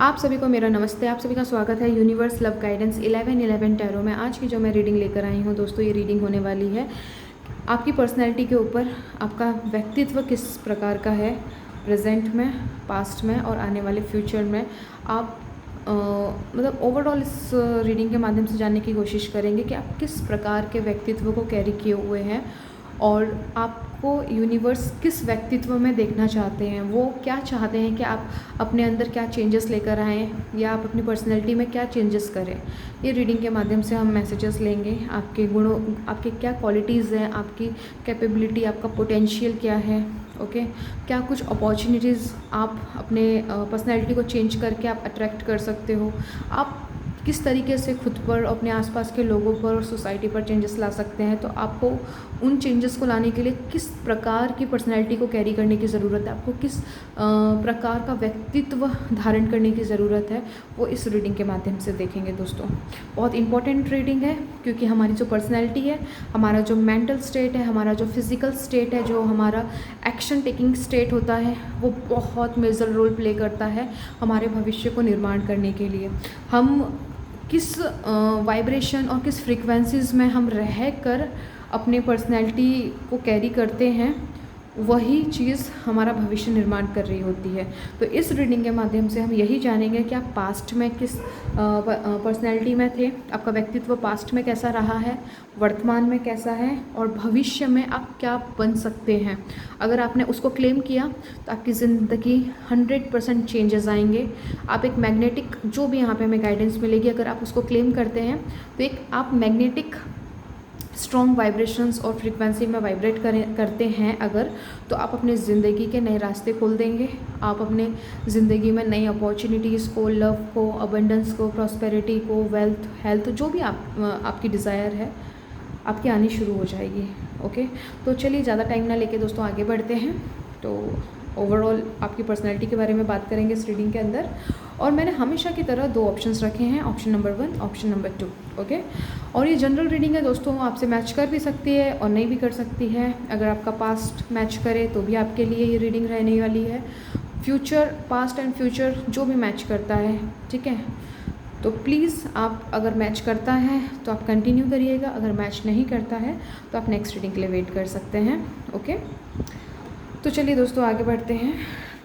आप सभी को मेरा नमस्ते। आप सभी का स्वागत है यूनिवर्स लव गाइडेंस 1111 टैरो में। आज की जो मैं रीडिंग लेकर आई हूँ दोस्तों, ये रीडिंग होने वाली है आपकी पर्सनैलिटी के ऊपर। आपका व्यक्तित्व किस प्रकार का है प्रेजेंट में, पास्ट में और आने वाले फ्यूचर में। आप मतलब ओवरऑल इस रीडिंग के माध्यम से जानने की कोशिश करेंगे कि आप किस प्रकार के व्यक्तित्व को कैरी किए हुए हैं और आपको यूनिवर्स किस व्यक्तित्व में देखना चाहते हैं। वो क्या चाहते हैं कि आप अपने अंदर क्या चेंजेस लेकर आएँ या आप अपनी पर्सनैलिटी में क्या चेंजेस करें। ये रीडिंग के माध्यम से हम मैसेजेस लेंगे। आपके गुणों, आपके क्या क्वालिटीज़ हैं, आपकी कैपेबिलिटी, आपका पोटेंशियल क्या है। ओके, क्या कुछ अपॉर्चुनिटीज़ आप अपने पर्सनैलिटी को चेंज करके आप अट्रैक्ट कर सकते हो। आप किस तरीके से खुद पर, अपने आसपास के लोगों पर और सोसाइटी पर चेंजेस ला सकते हैं। तो आपको उन चेंजेस को लाने के लिए किस प्रकार की पर्सनैलिटी को कैरी करने की ज़रूरत है, आपको किस प्रकार का व्यक्तित्व धारण करने की ज़रूरत है, वो इस रीडिंग के माध्यम से देखेंगे दोस्तों। बहुत इंपॉर्टेंट रीडिंग है क्योंकि हमारी जो पर्सनैलिटी है, हमारा जो मेंटल स्टेट है, हमारा जो फिज़िकल स्टेट है, जो हमारा एक्शन टेकिंग स्टेट होता है, वो बहुत मेजर रोल प्ले करता है हमारे भविष्य को निर्माण करने के लिए। हम किस वाइब्रेशन और किस फ्रीक्वेंसीज़ में हम रह कर अपने पर्सनैलिटी को कैरी करते हैं, वही चीज़ हमारा भविष्य निर्माण कर रही होती है। तो इस रीडिंग के माध्यम से हम यही जानेंगे कि आप पास्ट में किस पर्सनैलिटी में थे, आपका व्यक्तित्व पास्ट में कैसा रहा है, वर्तमान में कैसा है और भविष्य में आप क्या बन सकते हैं। अगर आपने उसको क्लेम किया तो आपकी ज़िंदगी 100% चेंजेस आएंगे। आप एक मैग्नेटिक, जो भी यहाँ पे हमें गाइडेंस मिलेगी, अगर आप उसको क्लेम करते हैं तो एक आप मैग्नेटिक स्ट्रॉन्ग वाइब्रेशंस और फ्रीक्वेंसी में वाइब्रेट करते हैं अगर, तो आप अपने ज़िंदगी के नए रास्ते खोल देंगे। आप अपने ज़िंदगी में नई अपॉर्चुनिटीज़ को, लव को, अबंडेंस को, प्रॉस्पेरिटी को, वेल्थ, हेल्थ, जो भी आपकी डिज़ायर है, आपकी आनी शुरू हो जाएगी। ओके, तो चलिए ज़्यादा टाइम ना लेके दोस्तों आगे बढ़ते हैं। तो ओवरऑल आपकी पर्सनैलिटी के बारे में बात करेंगे इस रीडिंग के अंदर। और मैंने हमेशा की तरह 2 ऑप्शंस रखे हैं, option number 1, option number 2। Okay, और ये जनरल रीडिंग है दोस्तों, आपसे मैच कर भी सकती है और नहीं भी कर सकती है। अगर आपका पास्ट मैच करे तो भी आपके लिए ये रीडिंग रहने वाली है। फ्यूचर, पास्ट एंड फ्यूचर जो भी मैच करता है, ठीक है, तो प्लीज़ आप, अगर मैच करता है तो आप कंटिन्यू करिएगा, अगर मैच नहीं करता है तो आप नेक्स्ट रीडिंग के लिए वेट कर सकते हैं। ओके, तो चलिए दोस्तों आगे बढ़ते हैं।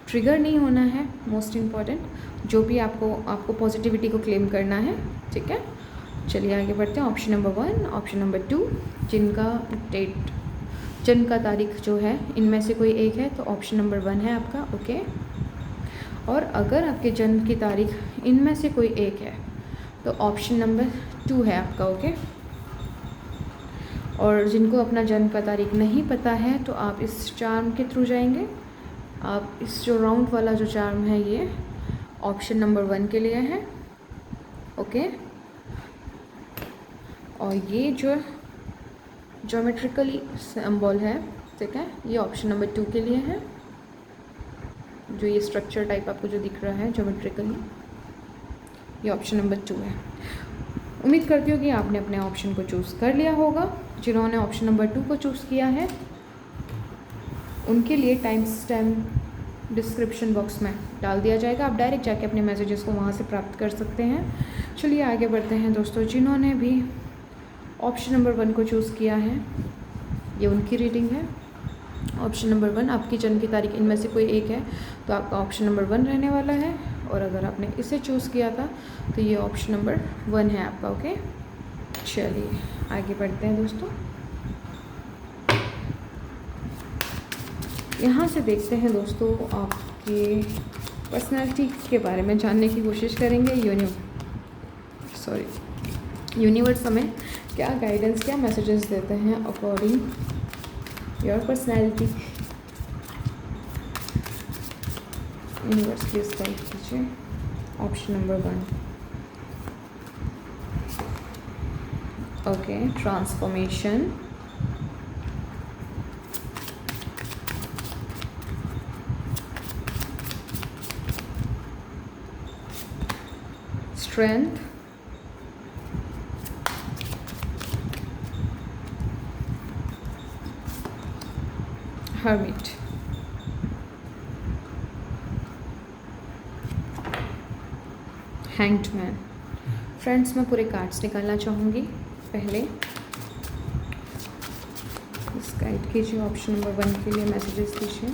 ट्रिगर नहीं होना है, मोस्ट इम्पॉर्टेंट। जो भी आपको पॉजिटिविटी को क्लेम करना है, ठीक है। चलिए आगे बढ़ते हैं। ऑप्शन नंबर 1, ऑप्शन नंबर 2, जिनका डेट, जन्म का तारीख जो है, इनमें से कोई एक है तो ऑप्शन नंबर 1 है आपका। ओके, और अगर आपके जन्म की तारीख इनमें से कोई एक है तो ऑप्शन नंबर 2 है आपका। ओके, और जिनको अपना जन्म का तारीख नहीं पता है तो आप इस चार्म के थ्रू जाएंगे। आप इस जो राउंड वाला जो चार्म है, ये ऑप्शन नंबर 1 के लिए है। ओके, और ये जो ज्योमेट्रिकली सिंबल है, ठीक है, ये ऑप्शन नंबर 2 के लिए है। जो ये स्ट्रक्चर टाइप आपको जो दिख रहा है ज्योमेट्रिकली, ये ऑप्शन नंबर 2 है। उम्मीद करती हूँ कि आपने अपने ऑप्शन को चूज़ कर लिया होगा। जिन्होंने ऑप्शन नंबर 2 को चूज़ किया है उनके लिए टाइम स्टैम्प डिस्क्रिप्शन बॉक्स में डाल दिया जाएगा। आप डायरेक्ट जाके अपने मैसेजेस को वहाँ से प्राप्त कर सकते हैं। चलिए आगे बढ़ते हैं दोस्तों। जिन्होंने भी ऑप्शन नंबर 1 को चूज़ किया है, ये उनकी रीडिंग है। ऑप्शन नंबर 1, आपकी जन्म की तारीख इनमें से कोई एक है तो आपका ऑप्शन नंबर 1 रहने वाला है। और अगर आपने इसे चूज़ किया था तो ये ऑप्शन नंबर 1 है आपका। ओके, चलिए आगे बढ़ते हैं दोस्तों। यहाँ से देखते हैं दोस्तों, आपके पर्सनैलिटी के बारे में जानने की कोशिश करेंगे। यूनिवर्स हमें क्या गाइडेंस, क्या मैसेजेस देते हैं according your personality. Universe please guide कीजिए। Option number 1, okay, transformation, strength, hermit। Hanged man. Friends, मैं पूरे कार्ड्स निकालना चाहूँगी। पहले इस गाइड कीजिए, ऑप्शन नंबर 1 के लिए मैसेजेस दीजिए।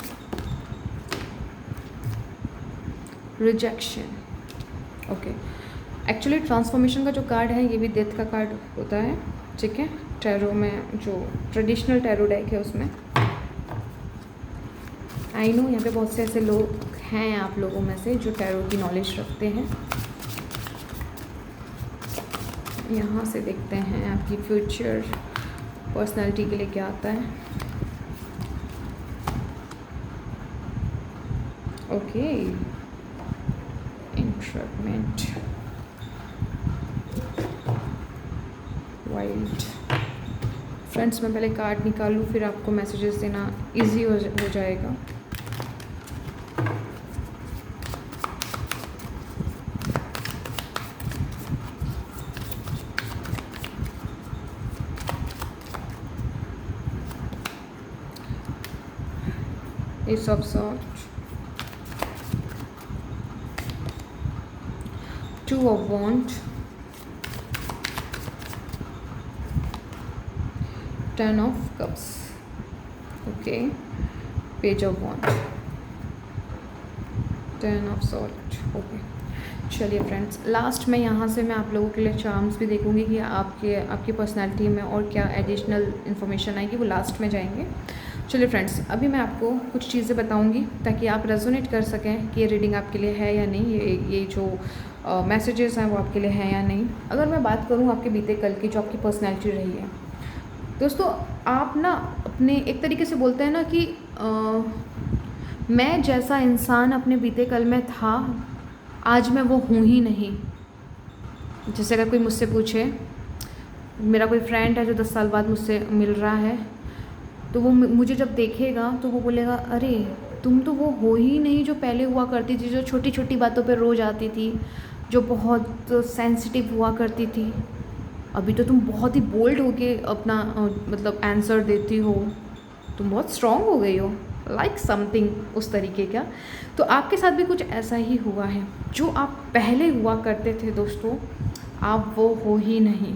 Rejection, okay. एक्चुअली ट्रांसफॉर्मेशन का जो कार्ड है ये भी डेथ का कार्ड होता है, ठीक है। टैरो में जो ट्रेडिशनल टैरो डेक है उसमें आई नो यहाँ पे बहुत से ऐसे लोग हैं आप लोगों में से जो टैरो की नॉलेज रखते हैं। यहाँ से देखते हैं आपकी फ्यूचर पर्सनालिटी के लिए क्या आता है। Okay, इंट्रपमेंट, wild. फ्रेंड्स, मैं पहले कार्ड निकालूँ फिर आपको मैसेजेस देना इजी हो जाएगा। Ace of Swords, 2 of Wands, 10 of Cups, okay, Page of Wands, 10 of Swords, okay। चलिए फ्रेंड्स, लास्ट में यहाँ से मैं आप लोगों के लिए चार्म्स भी देखूंगी कि आपकी पर्सनालिटी में और क्या एडिशनल इन्फॉर्मेशन आएगी, वो लास्ट में जाएंगे। चलिए फ्रेंड्स, अभी मैं आपको कुछ चीज़ें बताऊंगी ताकि आप रेजोनेट कर सकें कि ये रीडिंग आपके लिए है या नहीं, ये जो मैसेजेस हैं वो आपके लिए हैं या नहीं। अगर मैं बात करूँ आपके बीते कल की जो आपकी पर्सनैलिटी रही है दोस्तों, आप ना अपने एक तरीके से बोलते हैं ना कि मैं जैसा इंसान अपने बीते कल में था आज मैं वो हूँ ही नहीं। जैसे अगर कोई मुझसे पूछे, मेरा कोई फ्रेंड है जो 10 साल बाद मुझसे मिल रहा है, तो वो मुझे जब देखेगा तो वो बोलेगा, अरे तुम तो वो हो ही नहीं जो पहले हुआ करती थी, जो छोटी छोटी बातों पे रोज आती थी, जो बहुत सेंसिटिव हुआ करती थी। अभी तो तुम बहुत ही बोल्ड होके अपना मतलब आंसर देती हो, तुम बहुत स्ट्रॉन्ग हो गई हो, लाइक समथिंग उस तरीके का। तो आपके साथ भी कुछ ऐसा ही हुआ है। जो आप पहले हुआ करते थे दोस्तों, आप वो हो ही नहीं।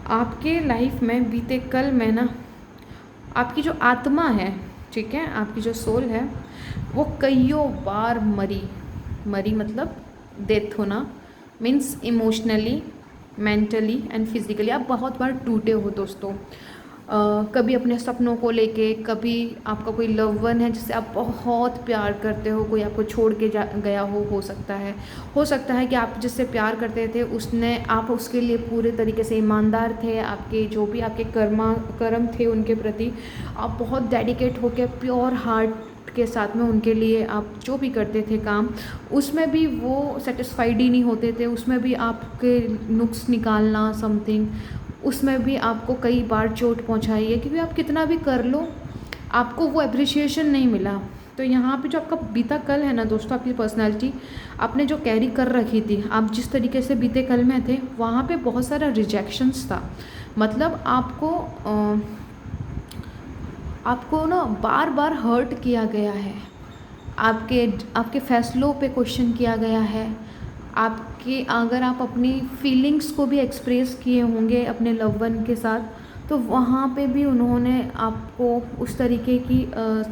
आपके लाइफ में बीते कल में ना आपकी जो आत्मा है, ठीक है, आपकी जो सोल है, वो कईयों बार मरी मतलब डेथ होना, means emotionally, mentally and physically आप बहुत बार टूटे हो दोस्तों। कभी अपने सपनों को लेके, कभी आपका कोई लव वन है जिससे आप बहुत प्यार करते हो, कोई आपको छोड़ के गया हो सकता है कि आप जिससे प्यार करते थे आप उसके लिए पूरे तरीके से ईमानदार थे, आपके जो भी आपके कर्म थे उनके प्रति आप बहुत डेडिकेट होकर प्योर हार्ट के साथ में उनके लिए आप जो भी करते थे काम, उसमें भी वो सेटिस्फाइड ही नहीं होते थे, उसमें भी आपके नुक्स निकालना समथिंग, उसमें भी आपको कई बार चोट पहुंचाई है, क्योंकि आप कितना भी कर लो आपको वो एप्रिसिएशन नहीं मिला। तो यहाँ पे जो आपका बीता कल है ना दोस्तों, आपकी पर्सनालिटी आपने जो कैरी कर रखी थी, आप जिस तरीके से बीते कल में थे, वहाँ पे बहुत सारा रिजेक्शंस था। मतलब आपको ना बार बार हर्ट किया गया है, आपके फैसलों पे क्वेश्चन किया गया है, अगर आप अपनी फीलिंग्स को भी एक्सप्रेस किए होंगे अपने लव वन के साथ, तो वहाँ पे भी उन्होंने आपको उस तरीके की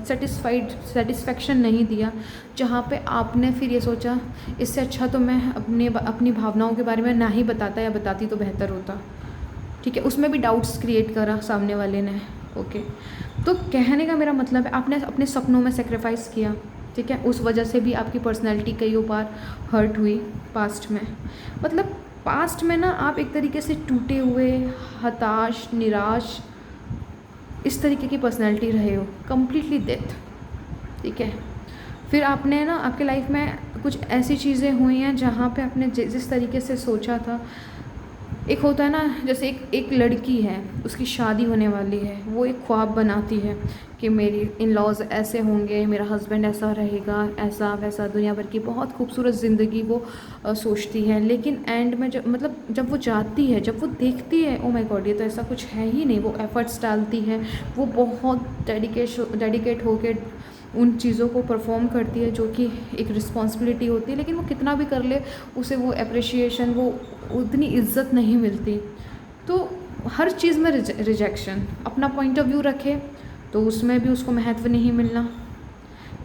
सेटिस्फेक्शन नहीं दिया, जहाँ पे आपने फिर ये सोचा इससे अच्छा तो मैं अपनी भावनाओं के बारे में ना ही बताता या बताती तो बेहतर होता। ठीक है, उसमें भी डाउट्स क्रिएट करा सामने वाले ने। ओके, तो कहने का मेरा मतलब है आपने अपने सपनों में सेक्रीफाइस किया, ठीक है, उस वजह से भी आपकी पर्सनैलिटी कई बार हर्ट हुई पास्ट में। मतलब पास्ट में ना आप एक तरीके से टूटे हुए, हताश, निराश, इस तरीके की पर्सनैलिटी रहे हो, कम्प्लीटली डेथ। ठीक है, फिर आपने ना आपके लाइफ में कुछ ऐसी चीज़ें हुई हैं जहाँ पे आपने जिस तरीके से सोचा था, एक होता है ना, जैसे एक लड़की है, उसकी शादी होने वाली है, वो एक ख्वाब बनाती है कि मेरी इन लॉज ऐसे होंगे, मेरा हस्बैंड ऐसा रहेगा, ऐसा वैसा, दुनिया भर की बहुत खूबसूरत ज़िंदगी वो सोचती है। लेकिन एंड में जब वो जाती है, जब वो देखती है, ओ माय गॉड, ये तो ऐसा कुछ है ही नहीं, वो एफर्ट्स डालती है, वो बहुत डेडिकेट होके उन चीज़ों को परफॉर्म करती है जो कि एक रिस्पॉन्सिबिलिटी होती है, लेकिन वो कितना भी कर ले उसे वो अप्रिशिएशन, वो उतनी इज्जत नहीं मिलती। तो हर चीज़ में रिजेक्शन, अपना पॉइंट ऑफ व्यू रखे तो उसमें भी उसको महत्व नहीं मिलना।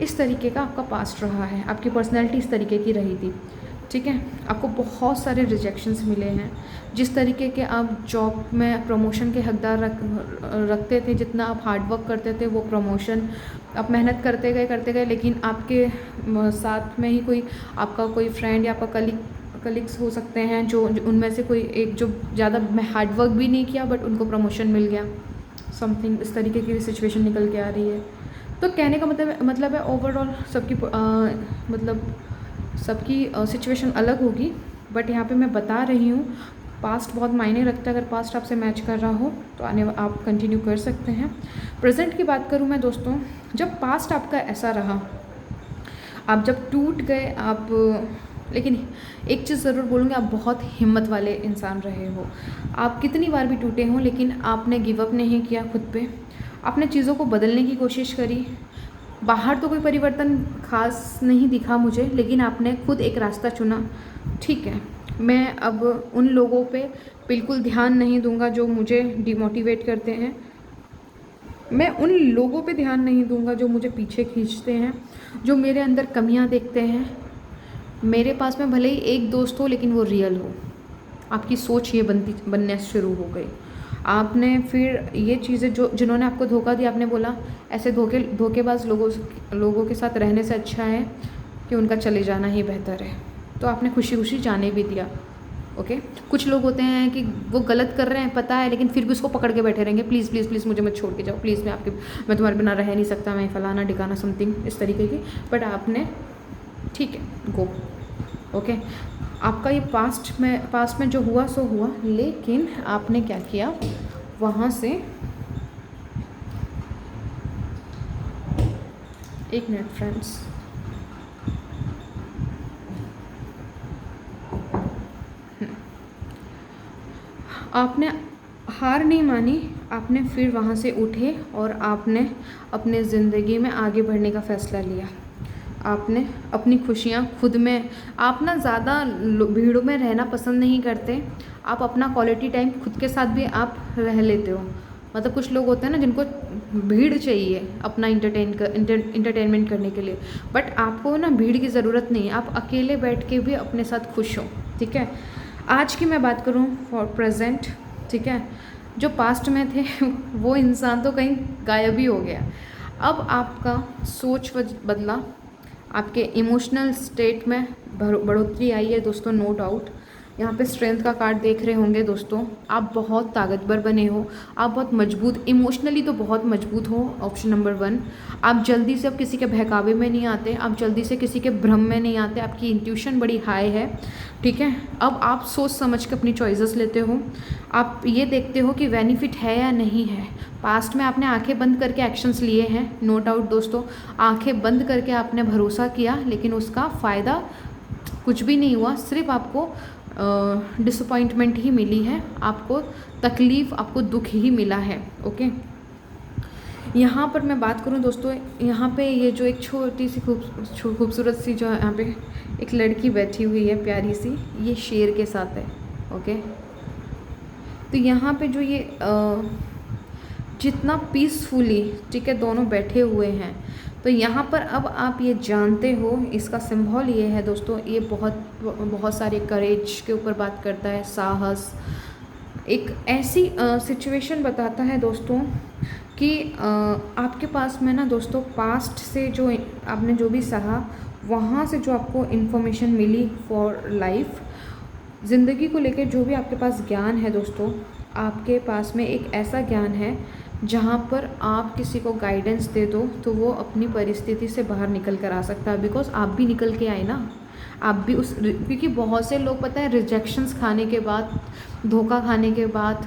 इस तरीके का आपका पास्ट रहा है, आपकी पर्सनैलिटी इस तरीके की रही थी, ठीक है। आपको बहुत सारे रिजेक्शंस मिले हैं। जिस तरीके के आप जॉब में प्रमोशन के हकदार रखते थे, जितना आप हार्ड वर्क करते थे वो प्रमोशन आप मेहनत करते गए, लेकिन आपके साथ में ही कोई आपका कोई फ्रेंड या आपका कलीग्स हो सकते हैं जो उनमें से कोई एक जो ज़्यादा हार्ड वर्क भी नहीं किया बट उनको प्रमोशन मिल गया, समथिंग इस तरीके की सिचुएशन निकल के आ रही है। तो कहने का मतलब है ओवरऑल सबकी सिचुएशन अलग होगी, बट यहाँ पे मैं बता रही हूँ पास्ट बहुत मायने रखता है। अगर पास्ट आपसे मैच कर रहा हो तो आने आप कंटिन्यू कर सकते हैं। प्रेजेंट की बात करूँ मैं दोस्तों, जब पास्ट आपका ऐसा रहा, आप जब टूट गए आप, लेकिन एक चीज़ ज़रूर बोलूँगी, आप बहुत हिम्मत वाले इंसान रहे हो। आप कितनी बार भी टूटे हों लेकिन आपने गिव अप नहीं किया खुद पे, आपने चीज़ों को बदलने की कोशिश करी। बाहर तो कोई परिवर्तन खास नहीं दिखा मुझे, लेकिन आपने खुद एक रास्ता चुना, ठीक है। मैं अब उन लोगों पे बिल्कुल ध्यान नहीं दूंगा जो मुझे डिमोटिवेट करते हैं, मैं उन लोगों पे ध्यान नहीं दूंगा जो मुझे पीछे खींचते हैं, जो मेरे अंदर कमियां देखते हैं। मेरे पास में भले ही एक दोस्त हो लेकिन वो रियल हो। आपकी सोच ये बनने शुरू हो गई। आपने फिर ये चीज़ें जो जिन्होंने आपको धोखा दिया, आपने बोला ऐसे धोखेबाज लोगों के साथ रहने से अच्छा है कि उनका चले जाना ही बेहतर है। तो आपने खुशी खुशी जाने भी दिया, ओके। कुछ लोग होते हैं कि वो गलत कर रहे हैं पता है, लेकिन फिर भी उसको पकड़ के बैठे रहेंगे, प्लीज़ प्लीज़ प्लीज़ मुझे मत छोड़ के जाओ, प्लीज़ मैं तुम्हारे बिना रह नहीं सकता, मैं फलाना ठिकाना समथिंग इस तरीके की। बट आपने ठीक है गो, ओके। आपका ये पास्ट में जो हुआ सो हुआ, लेकिन आपने क्या किया, वहाँ से एक मिनट फ्रेंड्स, आपने हार नहीं मानी, आपने फिर वहाँ से उठे और आपने अपने ज़िंदगी में आगे बढ़ने का फ़ैसला लिया। आपने अपनी खुशियाँ खुद में, आप ना ज़्यादा भीड़ों में रहना पसंद नहीं करते, आप अपना क्वालिटी टाइम खुद के साथ भी आप रह लेते हो। मतलब कुछ लोग होते हैं ना जिनको भीड़ चाहिए अपना इंटरटेनमेंट करने के लिए, बट आपको ना भीड़ की ज़रूरत नहीं है, आप अकेले बैठ के भी अपने साथ खुश हो, ठीक है। आज की मैं बात करूँ फॉर प्रेजेंट, ठीक है, जो पास्ट में थे वो इंसान तो कहीं गायब ही हो गया। अब आपका सोच बदला, आपके इमोशनल स्टेट में बढ़ोतरी आई है दोस्तों, नो डाउट। यहाँ पे स्ट्रेंथ का कार्ड देख रहे होंगे दोस्तों, आप बहुत ताकतवर बने हो, आप बहुत मजबूत, इमोशनली तो बहुत मजबूत हो, ऑप्शन नंबर 1। आप जल्दी से अब किसी के बहकावे में नहीं आते, आप जल्दी से किसी के भ्रम में नहीं आते, आपकी इंट्यूशन बड़ी हाई है, ठीक है। अब आप सोच समझ के अपनी चॉइसेस लेते हो, आप ये देखते हो कि बेनिफिट है या नहीं है। पास्ट में आपने आंखें बंद करके एक्शंस लिए हैं, नो डाउट दोस्तों, आंखें बंद करके आपने भरोसा किया, लेकिन उसका फ़ायदा कुछ भी नहीं हुआ, सिर्फ आपको डिसअपॉइंटमेंट ही मिली है, आपको तकलीफ़, आपको दुख ही मिला है, ओके। यहाँ पर मैं बात करूँ दोस्तों, यहाँ पे ये जो एक छोटी सी खूबसूरत सी जो यहाँ पे एक लड़की बैठी हुई है प्यारी सी, ये शेर के साथ है, ओके। तो यहाँ पे जो ये जितना पीसफुली, ठीक है, दोनों बैठे हुए हैं, तो यहाँ पर अब आप ये जानते हो, इसका सिंबल ये है दोस्तों, ये बहुत सारे करेज के ऊपर बात करता है, साहस, एक ऐसी सिचुएशन बताता है दोस्तों कि आपके पास में ना दोस्तों पास्ट से जो आपने जो भी सहा, वहाँ से जो आपको इन्फॉर्मेशन मिली फॉर लाइफ, ज़िंदगी को लेकर जो भी आपके पास ज्ञान है दोस्तों, आपके पास में एक ऐसा ज्ञान है जहाँ पर आप किसी को गाइडेंस दे दो तो वो अपनी परिस्थिति से बाहर निकल कर आ सकता है। बिकॉज आप भी निकल के आए ना, आप भी क्योंकि बहुत से लोग पता है रिजेक्शंस खाने के बाद, धोखा खाने के बाद,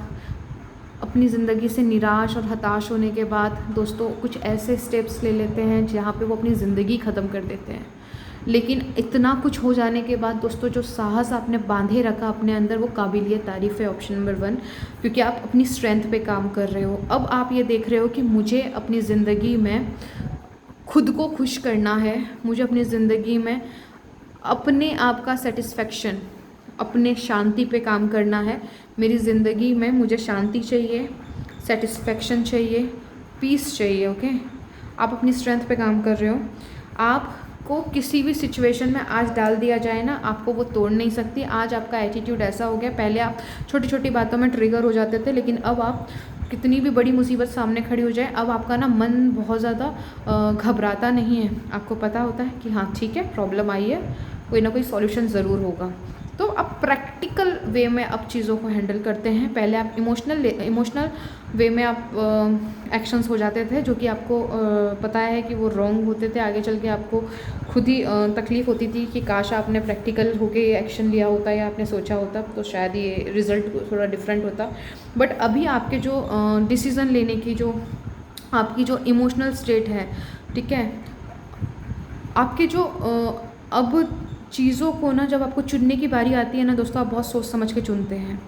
अपनी ज़िंदगी से निराश और हताश होने के बाद दोस्तों कुछ ऐसे स्टेप्स ले लेते हैं जहाँ पे वो अपनी ज़िंदगी ख़त्म कर देते हैं। लेकिन इतना कुछ हो जाने के बाद दोस्तों जो साहस आपने बांधे रखा अपने अंदर, वो काबिलिए तारीफ़ है, ऑप्शन नंबर 1, क्योंकि आप अपनी स्ट्रेंथ पे काम कर रहे हो। अब आप ये देख रहे हो कि मुझे अपनी ज़िंदगी में खुद को खुश करना है, मुझे अपनी ज़िंदगी में अपने आप का सेटिस्फेक्शन, अपने शांति पे काम करना है। मेरी ज़िंदगी में मुझे शांति चाहिए, सेटिस्फेक्शन चाहिए, पीस चाहिए। ओके, आप अपनी स्ट्रेंथ पे काम कर रहे हो। आपको किसी भी सिचुएशन में आज डाल दिया जाए ना, आपको वो तोड़ नहीं सकती। आज आपका एटीट्यूड ऐसा हो गया, पहले आप छोटी छोटी बातों में ट्रिगर हो जाते थे, लेकिन अब आप कितनी भी बड़ी मुसीबत सामने खड़ी हो जाए, अब आपका ना मन बहुत ज़्यादा घबराता नहीं है। आपको पता होता है कि हाँ ठीक है, प्रॉब्लम आई है, कोई ना कोई सॉल्यूशन ज़रूर होगा। तो अब प्रैक्टिकल वे में अब चीज़ों को हैंडल करते हैं। पहले आप इमोशनल वे में आप एक्शंस हो जाते थे, जो कि आपको पता है कि वो रॉन्ग होते थे। आगे चल के आपको खुद ही तकलीफ़ होती थी कि काश आपने प्रैक्टिकल होके ये एक्शन लिया होता या आपने सोचा होता, तो शायद ये रिज़ल्ट थोड़ा डिफरेंट होता। बट अभी आपके जो डिसीज़न लेने की जो आपकी जो इमोशनल स्टेट है, ठीक है, आपके जो अब चीज़ों को ना जब आपको चुनने की बारी आती है ना दोस्तों, आप बहुत सोच समझ के चुनते हैं।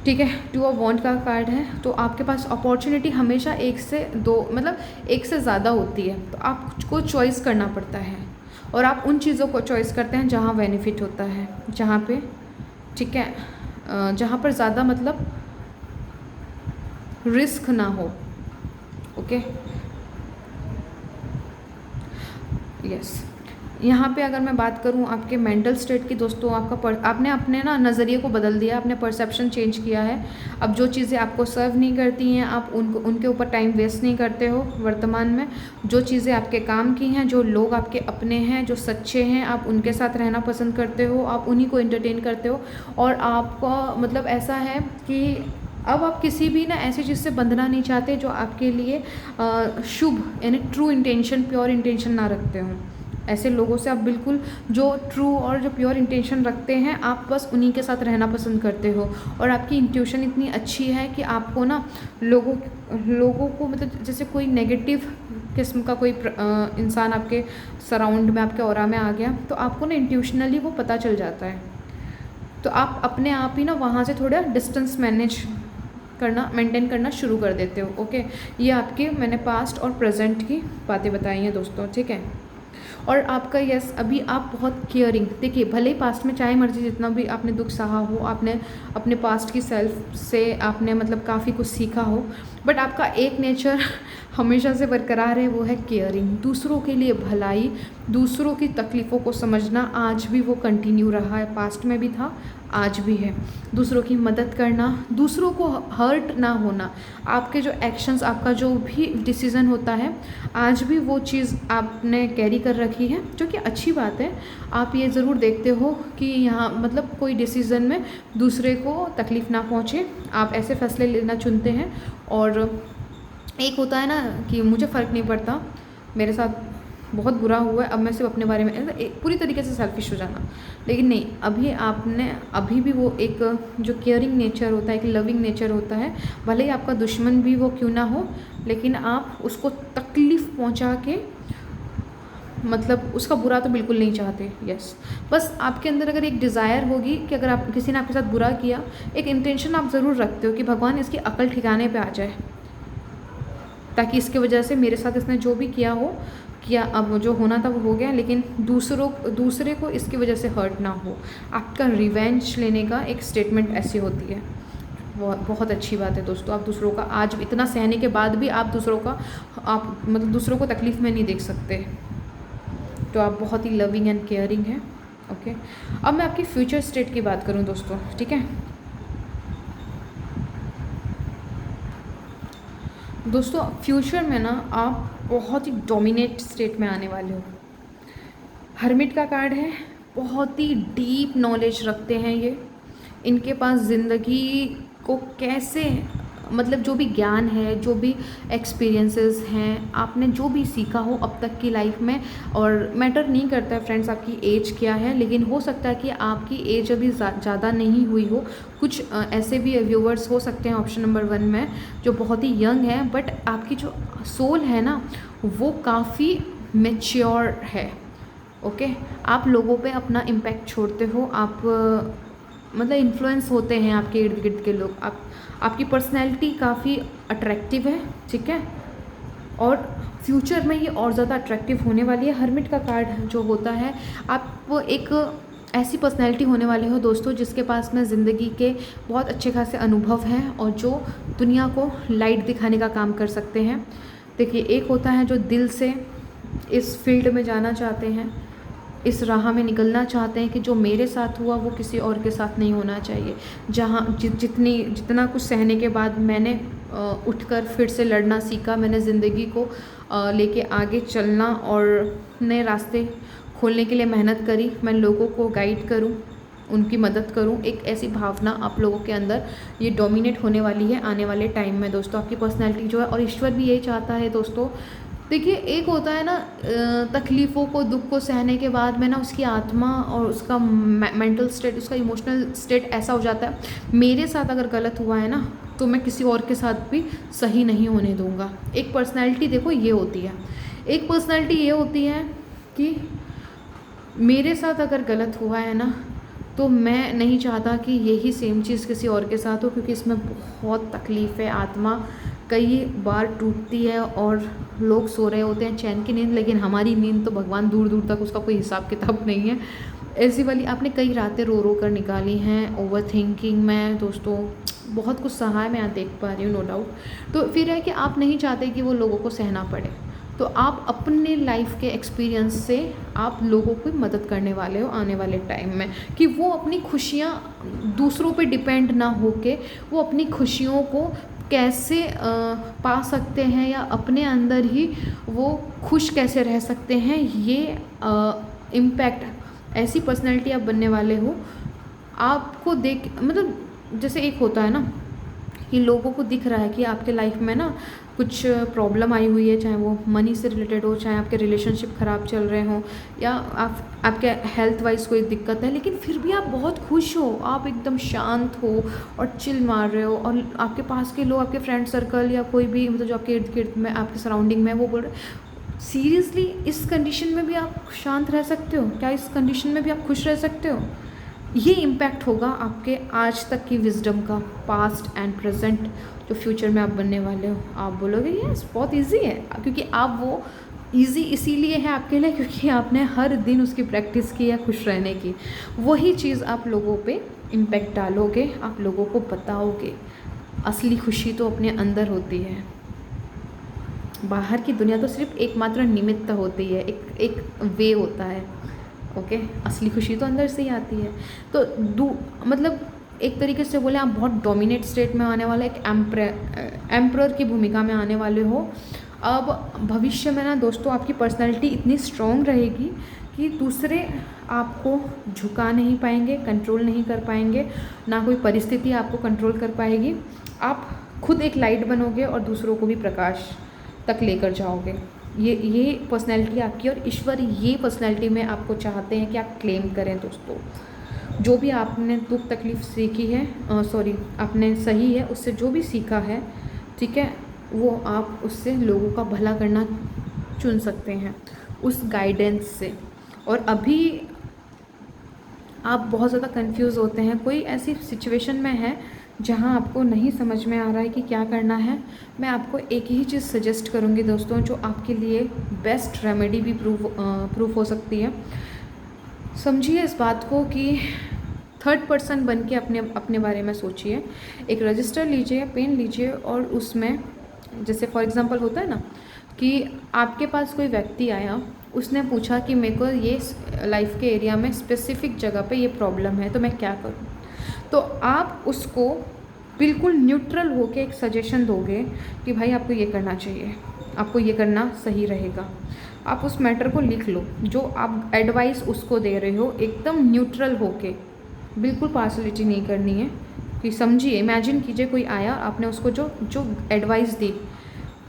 ठीक है, 2 ऑफ वांड का कार्ड है, तो आपके पास अपॉर्चुनिटी हमेशा 1 से 2 मतलब 1 से ज़्यादा होती है, तो आपको चॉइस करना पड़ता है और आप उन चीज़ों को चॉइस करते हैं जहाँ बेनिफिट होता है, जहाँ पे ठीक है, जहाँ पर ज़्यादा मतलब रिस्क ना हो। Okay, yes. यहाँ पे अगर मैं बात करूँ आपके मेंटल स्टेट की दोस्तों, आपने अपने ना नज़रिए को बदल दिया, आपने परसेप्शन चेंज किया है। अब जो चीज़ें आपको सर्व नहीं करती हैं, आप उनके ऊपर टाइम वेस्ट नहीं करते हो। वर्तमान में जो चीज़ें आपके काम की हैं, जो लोग आपके अपने हैं, जो सच्चे हैं, आप उनके साथ रहना पसंद करते हो, आप उन्हीं को एंटरटेन करते हो। और आपका मतलब ऐसा है कि अब आप किसी भी ना ऐसी चीज़ से बंधना नहीं चाहते जो आपके लिए शुभ यानी ट्रू इंटेंशन, प्योर इंटेंशन ना रखते हो। ऐसे लोगों से आप बिल्कुल, जो ट्रू और जो प्योर इंटेंशन रखते हैं, आप बस उन्हीं के साथ रहना पसंद करते हो। और आपकी इंट्यूशन इतनी अच्छी है कि आपको ना लोगों को मतलब जैसे कोई नेगेटिव किस्म का कोई इंसान आपके सराउंड में, आपके ऑरा में आ गया, तो आपको ना इंट्यूशनली वो पता चल जाता है। तो आप अपने आप ही ना वहाँ से थोड़ा डिस्टेंस मेंटेन करना शुरू कर देते हो। ओके, ये आपके मैंने पास्ट और प्रेजेंट की बातें बताई हैं दोस्तों, ठीक है। और आपका यस, अभी आप बहुत केयरिंग, देखिए भले ही पास्ट में चाहे मर्जी जितना भी आपने दुख सहा हो, आपने अपने पास्ट की सेल्फ से आपने मतलब काफ़ी कुछ सीखा हो, बट आपका एक नेचर हमेशा से बरकरार है, वो है केयरिंग। दूसरों के लिए भलाई, दूसरों की तकलीफ़ों को समझना आज भी वो कंटिन्यू रहा है, पास्ट में भी था, आज भी है। दूसरों की मदद करना, दूसरों को हर्ट ना होना, आपके जो एक्शंस, आपका जो भी डिसीज़न होता है, आज भी वो चीज़ आपने कैरी कर रखी है, जो कि अच्छी बात है। आप ये ज़रूर देखते हो कि यहाँ मतलब कोई डिसीज़न में दूसरे को तकलीफ़ ना पहुँचे, आप ऐसे फैसले लेना चुनते हैं। और एक होता है ना कि मुझे फ़र्क नहीं पड़ता, मेरे साथ बहुत बुरा हुआ है, अब मैं सिर्फ अपने बारे में पूरी तरीके से सेल्फिश हो जाना, लेकिन नहीं, अभी भी वो एक जो केयरिंग नेचर होता है, एक लविंग नेचर होता है। भले ही आपका दुश्मन भी वो क्यों ना हो, लेकिन आप उसको तकलीफ़ पहुंचा के मतलब उसका बुरा तो बिल्कुल नहीं चाहते। यस, बस आपके अंदर अगर एक डिज़ायर होगी कि अगर आप किसी ने आपके साथ बुरा किया, एक इंटेंशन आप ज़रूर रखते हो कि भगवान इसकी अकल ठिकाने पे आ जाए, ताकि इसकी वजह से मेरे साथ इसने जो भी किया, अब जो होना था वो हो गया, लेकिन दूसरे को इसकी वजह से हर्ट ना हो। आपका रिवेंज लेने का एक स्टेटमेंट ऐसी होती है। बहुत अच्छी बात है दोस्तों। आप दूसरों का आज इतना सहने के बाद भी आप दूसरों को तकलीफ़ में नहीं देख सकते, तो आप बहुत ही लविंग एंड केयरिंग हैं। ओके, अब मैं आपकी फ्यूचर स्टेट की बात करूं दोस्तों, ठीक है दोस्तों। फ्यूचर में ना आप बहुत ही डोमिनेट स्टेट में आने वाले हो। हर्मिट का कार्ड है, बहुत ही डीप नॉलेज रखते हैं ये। इनके पास ज़िंदगी को कैसे मतलब जो भी ज्ञान है, जो भी एक्सपीरियंसेस हैं, आपने जो भी सीखा हो अब तक की लाइफ में, और मैटर नहीं करता है फ्रेंड्स आपकी एज क्या है, लेकिन हो सकता है कि आपकी एज अभी ज़्यादा नहीं हुई हो। कुछ ऐसे भी व्यूवर्स हो सकते हैं ऑप्शन नंबर 1 में जो बहुत ही यंग हैं, बट आपकी जो सोल है ना वो काफ़ी मैच्योर है। ओके, आप लोगों पे अपना इम्पैक्ट छोड़ते हो, आप मतलब इन्फ्लुएंस होते हैं आपके इर्द गिर्द के लोग। आपकी पर्सनैलिटी काफ़ी अट्रैक्टिव है, ठीक है। और फ्यूचर में ये और ज़्यादा अट्रैक्टिव होने वाली है। हर्मिट का कार्ड जो होता है, आप वो एक ऐसी पर्सनैलिटी होने वाले हो दोस्तों जिसके पास में ज़िंदगी के बहुत अच्छे खासे अनुभव हैं और जो दुनिया को लाइट दिखाने का काम कर सकते हैं। देखिए, एक होता है जो दिल से इस फील्ड में जाना चाहते हैं, इस राह में निकलना चाहते हैं कि जो मेरे साथ हुआ वो किसी और के साथ नहीं होना चाहिए। जहाँ जितना कुछ सहने के बाद मैंने उठकर फिर से लड़ना सीखा, मैंने ज़िंदगी को लेके आगे चलना और नए रास्ते खोलने के लिए मेहनत करी। मैं लोगों को गाइड करूं, उनकी मदद करूं, एक ऐसी भावना आप लोगों के अंदर ये डोमिनेट होने वाली है आने वाले टाइम में दोस्तों, आपकी पर्सनैलिटी जो है। और ईश्वर भी यही चाहता है दोस्तों। देखिए, एक होता है ना तकलीफ़ों को, दुख को सहने के बाद में ना उसकी आत्मा और उसका मेंटल स्टेट, उसका इमोशनल स्टेट ऐसा हो जाता है, मेरे साथ अगर गलत हुआ है ना तो मैं किसी और के साथ भी सही नहीं होने दूंगा। एक पर्सनैलिटी देखो ये होती है, एक पर्सनैलिटी ये होती है कि मेरे साथ अगर गलत हुआ है ना तो मैं नहीं चाहता कि यही सेम चीज़ किसी और के साथ हो, क्योंकि इसमें बहुत तकलीफ़ है। आत्मा कई बार टूटती है और लोग सो रहे होते हैं चैन की नींद, लेकिन हमारी नींद तो भगवान दूर दूर तक उसका कोई हिसाब किताब नहीं है। ऐसी वाली आपने कई रातें रो रो कर निकाली हैं ओवर थिंकिंग में दोस्तों, बहुत कुछ सहा है, मैं यहाँ देख पा रही हूँ, नो डाउट। तो फिर है कि आप नहीं चाहते कि वो लोगों को सहना पड़े, तो आप अपने लाइफ के एक्सपीरियंस से आप लोगों की मदद करने वाले हो आने वाले टाइम में, कि वो अपनी खुशियाँ दूसरों पे डिपेंड ना होके वो अपनी खुशियों को कैसे पा सकते हैं या अपने अंदर ही वो खुश कैसे रह सकते हैं। ये इम्पैक्ट ऐसी पर्सनैलिटी आप बनने वाले हो। आपको देख मतलब जैसे एक होता है ना कि लोगों को दिख रहा है कि आपके लाइफ में ना कुछ प्रॉब्लम आई हुई है, चाहे वो मनी से रिलेटेड हो, चाहे आपके रिलेशनशिप ख़राब चल रहे हों, या आपके हेल्थ वाइज कोई दिक्कत है, लेकिन फिर भी आप बहुत खुश हो, आप एकदम शांत हो और चिल मार रहे हो, और आपके पास के लोग, आपके फ्रेंड सर्कल या कोई भी मतलब जो आपके इर्द गिर्द में आपके सराउंडिंग में, वो बोल रहे सीरियसली इस कंडीशन में भी आप शांत रह सकते हो क्या? इस कंडीशन में भी आप खुश रह सकते हो? ये इम्पैक्ट होगा आपके आज तक की विजडम का, पास्ट एंड प्रेजेंट जो फ्यूचर में आप बनने वाले हो। आप बोलोगे यस बहुत इजी है, क्योंकि आप वो इजी इसीलिए है आपके लिए क्योंकि आपने हर दिन उसकी प्रैक्टिस की है खुश रहने की। वही चीज़ आप लोगों पे इम्पैक्ट डालोगे, आप लोगों को बताओगे। असली खुशी तो अपने अंदर होती है, बाहर की दुनिया तो सिर्फ एकमात्र निमित्त होती है, एक वे होता है। ओके, असली खुशी तो अंदर से ही आती है। तो मतलब एक तरीके से बोले आप बहुत डोमिनेट स्टेट में आने वाले, एक एम्परर की भूमिका में आने वाले हो। अब भविष्य में ना दोस्तों आपकी पर्सनैलिटी इतनी स्ट्रॉन्ग रहेगी कि दूसरे आपको झुका नहीं पाएंगे, कंट्रोल नहीं कर पाएंगे, ना कोई परिस्थिति आपको कंट्रोल कर पाएगी। आप खुद एक लाइट बनोगे और दूसरों को भी प्रकाश तक लेकर जाओगे। ये पर्सनैलिटी आपकी, और ईश्वर ये पर्सनैलिटी में आपको चाहते हैं कि आप क्लेम करें दोस्तों। जो भी आपने दुख तकलीफ़ सीखी है, आपने सही है उससे जो भी सीखा है, ठीक है, वो आप उससे लोगों का भला करना चुन सकते हैं उस गाइडेंस से। और अभी आप बहुत ज़्यादा कंफ्यूज होते हैं, कोई ऐसी सिचुएशन में है जहाँ आपको नहीं समझ में आ रहा है कि क्या करना है, मैं आपको एक ही चीज़ सजेस्ट करूँगी दोस्तों जो आपके लिए बेस्ट रेमेडी भी प्रूफ हो सकती है। समझिए इस बात को कि थर्ड पर्सन बन के अपने बारे में सोचिए। एक रजिस्टर लीजिए, पेन लीजिए, और उसमें जैसे फॉर एग्ज़ाम्पल होता है ना कि आपके पास कोई व्यक्ति आया, उसने पूछा कि मेरे को ये लाइफ के एरिया में स्पेसिफिक जगह पे ये प्रॉब्लम है, तो मैं क्या करूँ। तो आप उसको बिल्कुल न्यूट्रल होके एक सजेशन दोगे कि भाई आपको ये करना चाहिए, आपको ये करना सही रहेगा। आप उस मैटर को लिख लो, जो आप एडवाइस उसको दे रहे हो एकदम न्यूट्रल होके, बिल्कुल पार्शलिटी नहीं करनी है। कि समझिए, इमेजिन कीजिए कोई आया, आपने उसको जो एडवाइस दी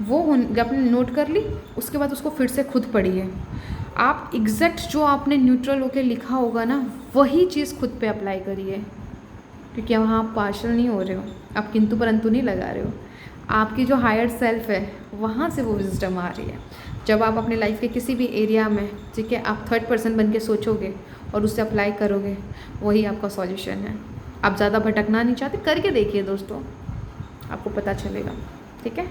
वो आपने नोट कर ली, उसके बाद उसको फिर से खुद पढ़िए। आप एग्जैक्ट जो आपने न्यूट्रल होके लिखा होगा ना, वही चीज़ खुद पे अप्लाई करिए, क्योंकि वहाँ आप पार्शल नहीं हो रहे हो, आप किंतु परंतु नहीं लगा रहे हो। आपकी जो हायर सेल्फ है वहाँ से वो विजडम आ रही है। जब आप अपने लाइफ के किसी भी एरिया में, ठीक है, आप थर्ड पर्सन बन के सोचोगे और उससे अप्लाई करोगे, वही आपका सॉल्यूशन है। आप ज़्यादा भटकना नहीं चाहते, करके देखिए दोस्तों, आपको पता चलेगा। ठीक है,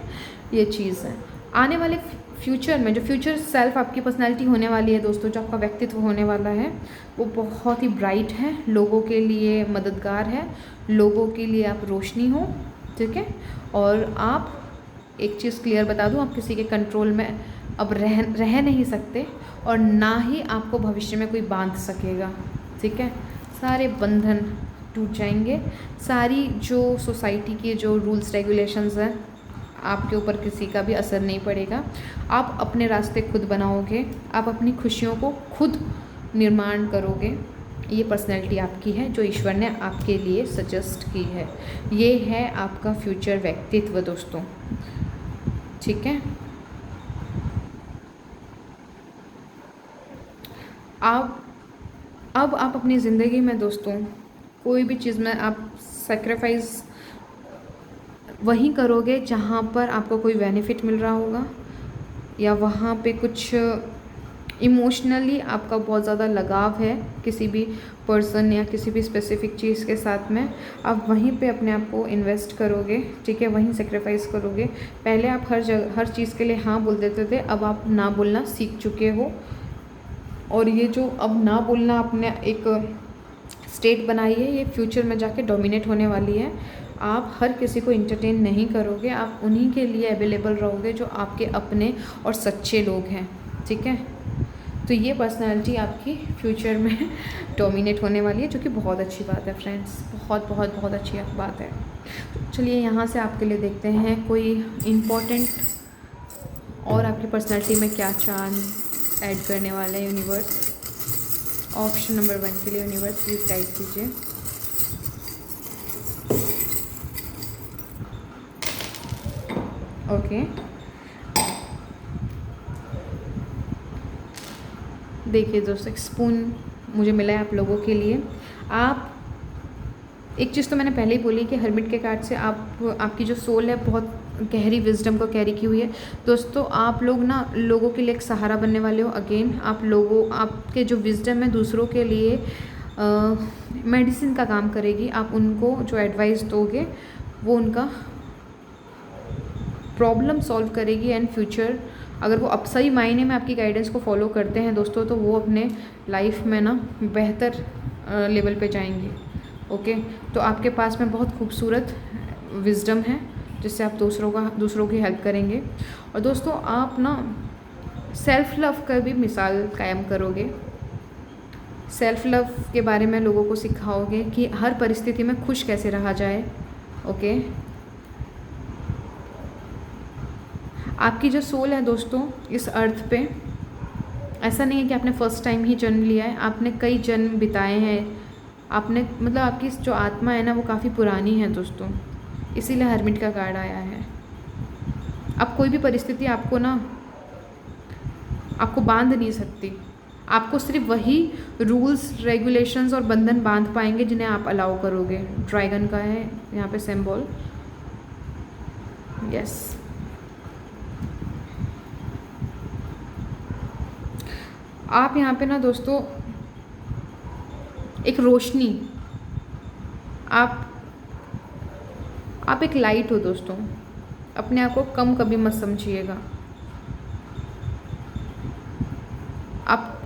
ये चीज़ है। आने वाले फ्यूचर में जो फ्यूचर सेल्फ आपकी पर्सनैलिटी होने वाली है दोस्तों, जो आपका व्यक्तित्व होने वाला है, वो बहुत ही ब्राइट है, लोगों के लिए मददगार है, लोगों के लिए आप रोशनी हो, ठीक है। और आप एक चीज़ क्लियर बता दूं, आप किसी के कंट्रोल में अब रह नहीं सकते, और ना ही आपको भविष्य में कोई बांध सकेगा, ठीक है। सारे बंधन टूट जाएंगे, सारी जो सोसाइटी के जो रूल्स रेगुलेशंस हैं आपके ऊपर किसी का भी असर नहीं पड़ेगा। आप अपने रास्ते खुद बनाओगे, आप अपनी खुशियों को खुद निर्माण करोगे। ये पर्सनैलिटी आपकी है जो ईश्वर ने आपके लिए सजेस्ट की है। ये है आपका फ्यूचर व्यक्तित्व दोस्तों, ठीक है। अब आप अपनी ज़िंदगी में दोस्तों कोई भी चीज़ में आप सेक्रीफाइस वहीं करोगे जहाँ पर आपको कोई बेनिफिट मिल रहा होगा, या वहाँ पे कुछ इमोशनली आपका बहुत ज़्यादा लगाव है किसी भी पर्सन या किसी भी स्पेसिफिक चीज़ के साथ में, आप वहीं पे अपने आप को इन्वेस्ट करोगे, ठीक है, वहीं सेक्रीफाइस करोगे। पहले आप हर चीज़ के लिए हाँ बोल देते थे, अब आप ना बोलना सीख चुके हो, और ये जो अब ना बोलना आपने एक स्टेट बनाई है, ये फ्यूचर में जाके डोमिनेट होने वाली है। आप हर किसी को इंटरटेन नहीं करोगे, आप उन्हीं के लिए अवेलेबल रहोगे जो आपके अपने और सच्चे लोग हैं, ठीक है। तो ये पर्सनालिटी आपकी फ्यूचर में डोमिनेट होने वाली है, जो कि बहुत अच्छी बात है फ्रेंड्स, बहुत बहुत बहुत अच्छी बात है। चलिए यहाँ से आपके लिए देखते हैं कोई इम्पोर्टेंट और आपकी पर्सनालिटी में क्या चांस ऐड करने वाला है यूनिवर्स। ऑप्शन नंबर 1 के लिए यूनिवर्स प्लीज़ गाइड कीजिए। ओके, देखिए दोस्तों, एक स्पून मुझे मिला है आप लोगों के लिए। आप एक चीज़ तो मैंने पहले ही बोली कि हर्मिट के कार्ड से आपकी जो सोल है बहुत गहरी विजडम को कैरी की हुई है दोस्तों। आप लोग ना लोगों के लिए एक सहारा बनने वाले हो। अगेन आपके जो विजडम है दूसरों के लिए मेडिसिन का काम करेगी। आप उनको जो एडवाइस दोगे वो उनका प्रॉब्लम सॉल्व करेगी, एंड फ्यूचर अगर वो अब सही मायने में आपकी गाइडेंस को फॉलो करते हैं दोस्तों, तो वो अपने लाइफ में ना बेहतर लेवल पे जाएंगे। ओके, तो आपके पास में बहुत खूबसूरत विजडम है जिससे आप दूसरों की हेल्प करेंगे। और दोस्तों आप ना सेल्फ लव का भी मिसाल कायम करोगे। सेल्फ लव के बारे में लोगों को सिखाओगे कि हर परिस्थिति में खुश कैसे रहा जाए। ओके, आपकी जो सोल है दोस्तों इस अर्थ पे, ऐसा नहीं है कि आपने फर्स्ट टाइम ही जन्म लिया है, आपने कई जन्म बिताए हैं। आपने मतलब आपकी जो आत्मा है ना वो काफ़ी पुरानी है दोस्तों, इसीलिए हर्मिट का कार्ड आया है। अब कोई भी परिस्थिति आपको बांध नहीं सकती। आपको सिर्फ वही रूल्स रेगुलेशंस और बंधन बांध पाएंगे जिन्हें आप अलाउ करोगे। ड्रैगन का है यहाँ पे सिंबल। यस, आप यहाँ पे ना दोस्तों एक रोशनी, आप एक लाइट हो दोस्तों। अपने आप को कम कभी मत समझिएगा।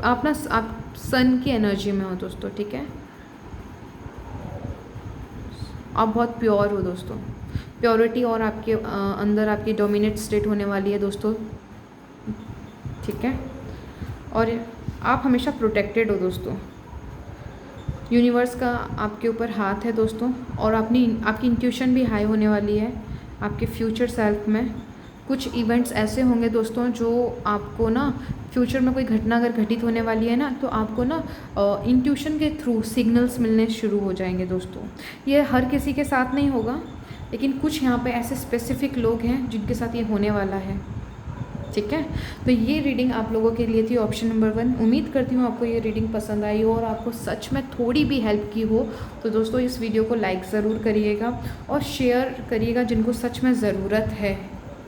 आप सन की एनर्जी में हो दोस्तों, ठीक है। आप बहुत प्योर हो दोस्तों। प्योरिटी और आपके अंदर आपकी डोमिनेट स्टेट होने वाली है दोस्तों, ठीक है। और आप हमेशा प्रोटेक्टेड हो दोस्तों। यूनिवर्स का आपके ऊपर हाथ है दोस्तों, और आपकी इंट्यूशन भी हाई होने वाली है। आपके फ्यूचर सेल्फ में कुछ इवेंट्स ऐसे होंगे दोस्तों जो आपको ना फ्यूचर में कोई घटना अगर घटित होने वाली है ना, तो आपको ना इंट्यूशन के थ्रू सिग्नल्स मिलने शुरू हो जाएंगे दोस्तों। ये हर किसी के साथ नहीं होगा, लेकिन कुछ यहाँ पे ऐसे स्पेसिफिक लोग हैं जिनके साथ ये होने वाला है, ठीक है। तो ये रीडिंग आप लोगों के लिए थी ऑप्शन नंबर 1। उम्मीद करती हूँ आपको ये रीडिंग पसंद आई हो और आपको सच में थोड़ी भी हेल्प की हो। तो दोस्तों इस वीडियो को लाइक ज़रूर करिएगा और शेयर करिएगा जिनको सच में ज़रूरत है,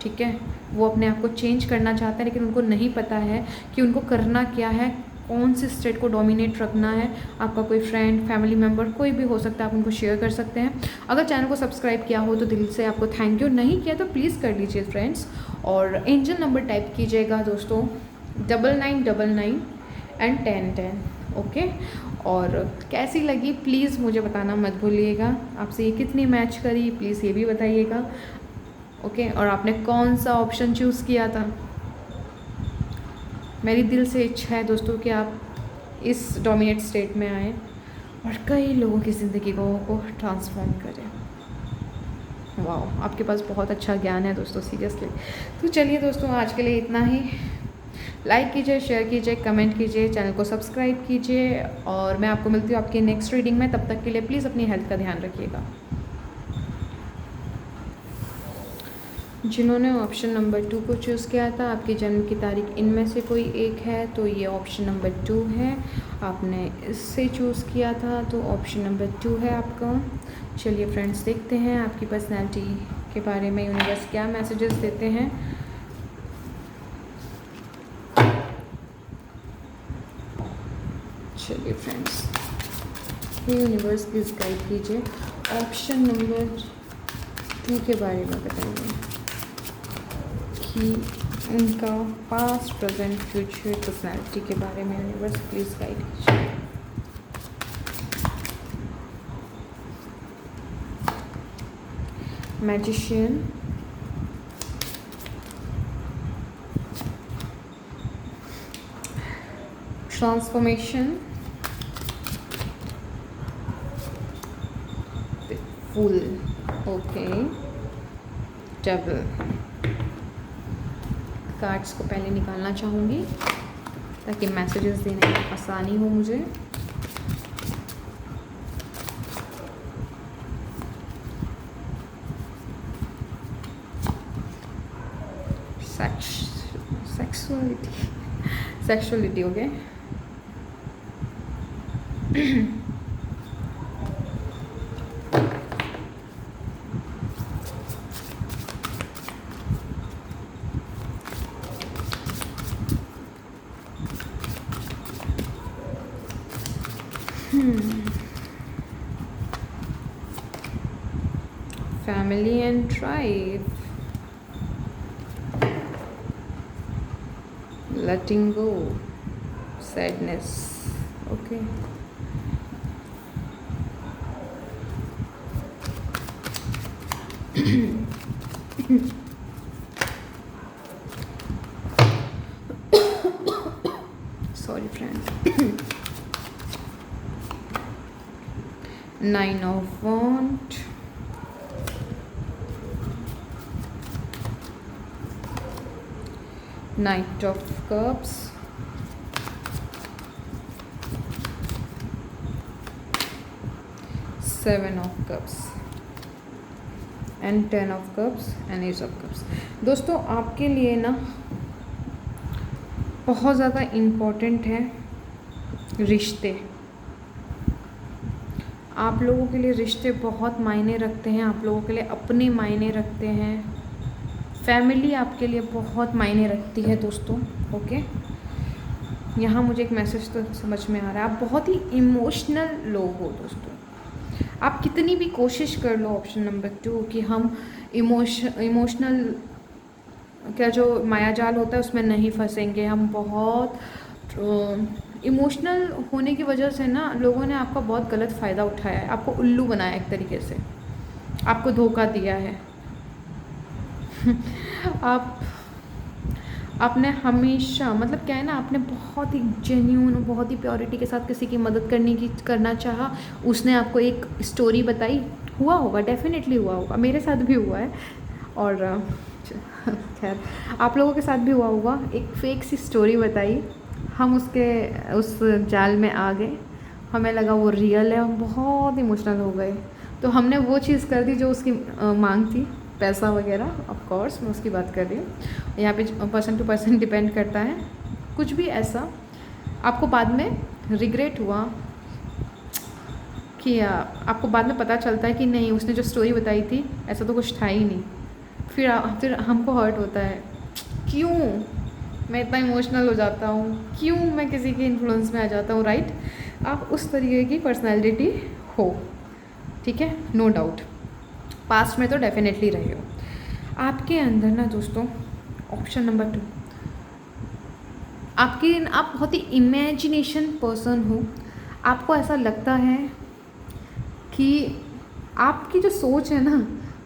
ठीक है। वो अपने आप को चेंज करना चाहते हैं लेकिन उनको नहीं पता है कि उनको करना क्या है, कौन सी स्टेट को डोमिनेट रखना है। आपका कोई फ्रेंड, फैमिली मेम्बर, कोई भी हो सकता है, आप उनको शेयर कर सकते हैं। अगर चैनल को सब्सक्राइब किया हो तो दिल से आपको थैंक यू, नहीं किया तो प्लीज़ कर लीजिए फ्रेंड्स। और एंजल नंबर टाइप कीजिएगा दोस्तों 9999 एंड 1010। ओके, और कैसी लगी प्लीज़ मुझे बताना मत भूलिएगा। आपसे ये कितनी मैच करी प्लीज़ ये भी बताइएगा। ओके, और आपने कौन सा ऑप्शन चूज़ किया था। मेरी दिल से इच्छा है दोस्तों कि आप इस डोमिनेट स्टेट में आएँ और कई लोगों की ज़िंदगी को ट्रांसफॉर्म करें। वाह, आपके पास बहुत अच्छा ज्ञान है दोस्तों, सीरियसली। तो चलिए दोस्तों, आज के लिए इतना ही। लाइक कीजिए, शेयर कीजिए, कमेंट कीजिए, चैनल को सब्सक्राइब कीजिए, और मैं आपको मिलती हूँ आपकी नेक्स्ट रीडिंग में। तब तक के लिए प्लीज़ अपनी हेल्थ का ध्यान रखिएगा। जिन्होंने ऑप्शन नंबर 2 को चूज़ किया था, आपकी जन्म की तारीख इनमें से कोई एक है तो ये ऑप्शन नंबर 2 है। आपने इससे चूज़ किया था तो ऑप्शन नंबर 2 है आपका। चलिए फ्रेंड्स, देखते हैं आपकी पर्सनैलिटी के बारे में यूनिवर्स क्या मैसेजेस देते हैं। चलिए फ्रेंड्स, यूनिवर्स प्लीज़ गाइड कीजिए, ऑप्शन नंबर 2 के बारे में बताइए कि उनका पास्ट, प्रेजेंट, फ्यूचर पर्सनैलिटी के बारे में यूनिवर्स प्लीज़ गाइड कीजिए। Magician, transformation, full, okay, double. Cards को पहले निकालना चाहूँगी ताकि मैसेजेस देने में आसानी हो मुझे। Sexuality, okay. Family and tribe, letting go, sadness, okay. Sorry friend. 9 of Wands, Knight of Cups, Seven of Cups and 10 of Cups and Ace of Cups। दोस्तों, आपके लिए ना बहुत ज़्यादा इम्पोर्टेंट है रिश्ते। आप लोगों के लिए रिश्ते बहुत मायने रखते हैं, आप लोगों के लिए अपने मायने रखते हैं, फैमिली आपके लिए बहुत मायने रखती है दोस्तों, ओके। यहाँ मुझे एक मैसेज तो समझ में आ रहा है, आप बहुत ही इमोशनल लोग हो दोस्तों। आप कितनी भी कोशिश कर लो ऑप्शन नंबर 2 कि हम इमोशनल क्या जो मायाजाल होता है उसमें नहीं फंसेंगे। हम बहुत इमोशनल होने की वजह से ना लोगों ने आपका बहुत गलत फ़ायदा उठाया है, आपको उल्लू बनाया एक तरीके से, आपको धोखा दिया है। आपने हमेशा मतलब क्या है ना, आपने बहुत ही जेन्यून, बहुत ही प्योरिटी के साथ किसी की मदद करना चाहा, उसने आपको एक स्टोरी बताई, हुआ होगा, डेफिनेटली हुआ होगा, मेरे साथ भी हुआ है, और खैर आप लोगों के साथ भी हुआ होगा। एक फेक सी स्टोरी बताई, हम उस जाल में आ गए, हमें लगा वो रियल है, हम बहुत इमोशनल हो गए, तो हमने वो चीज़ कर दी जो उसकी मांग थी, पैसा वगैरह। ऑफ कोर्स मैं उसकी बात कर रही हूँ, यहाँ पे पर्सन टू पर्सन डिपेंड करता है। कुछ भी ऐसा आपको बाद में रिग्रेट हुआ कि आपको बाद में पता चलता है कि नहीं, उसने जो स्टोरी बताई थी ऐसा तो कुछ था ही नहीं, फिर हमको हर्ट होता है, क्यों मैं इतना इमोशनल हो जाता हूँ, क्यों मैं किसी के इन्फ्लुएंस में आ जाता हूँ, राइट। आप उस तरीके की पर्सनैलिटी हो, ठीक है, नो डाउट। पास्ट में तो डेफिनेटली रहे हो। आपके अंदर ना दोस्तों, ऑप्शन नंबर 2, आप बहुत ही इमेजिनेशन पर्सन हो। आपको ऐसा लगता है कि आपकी जो सोच है ना,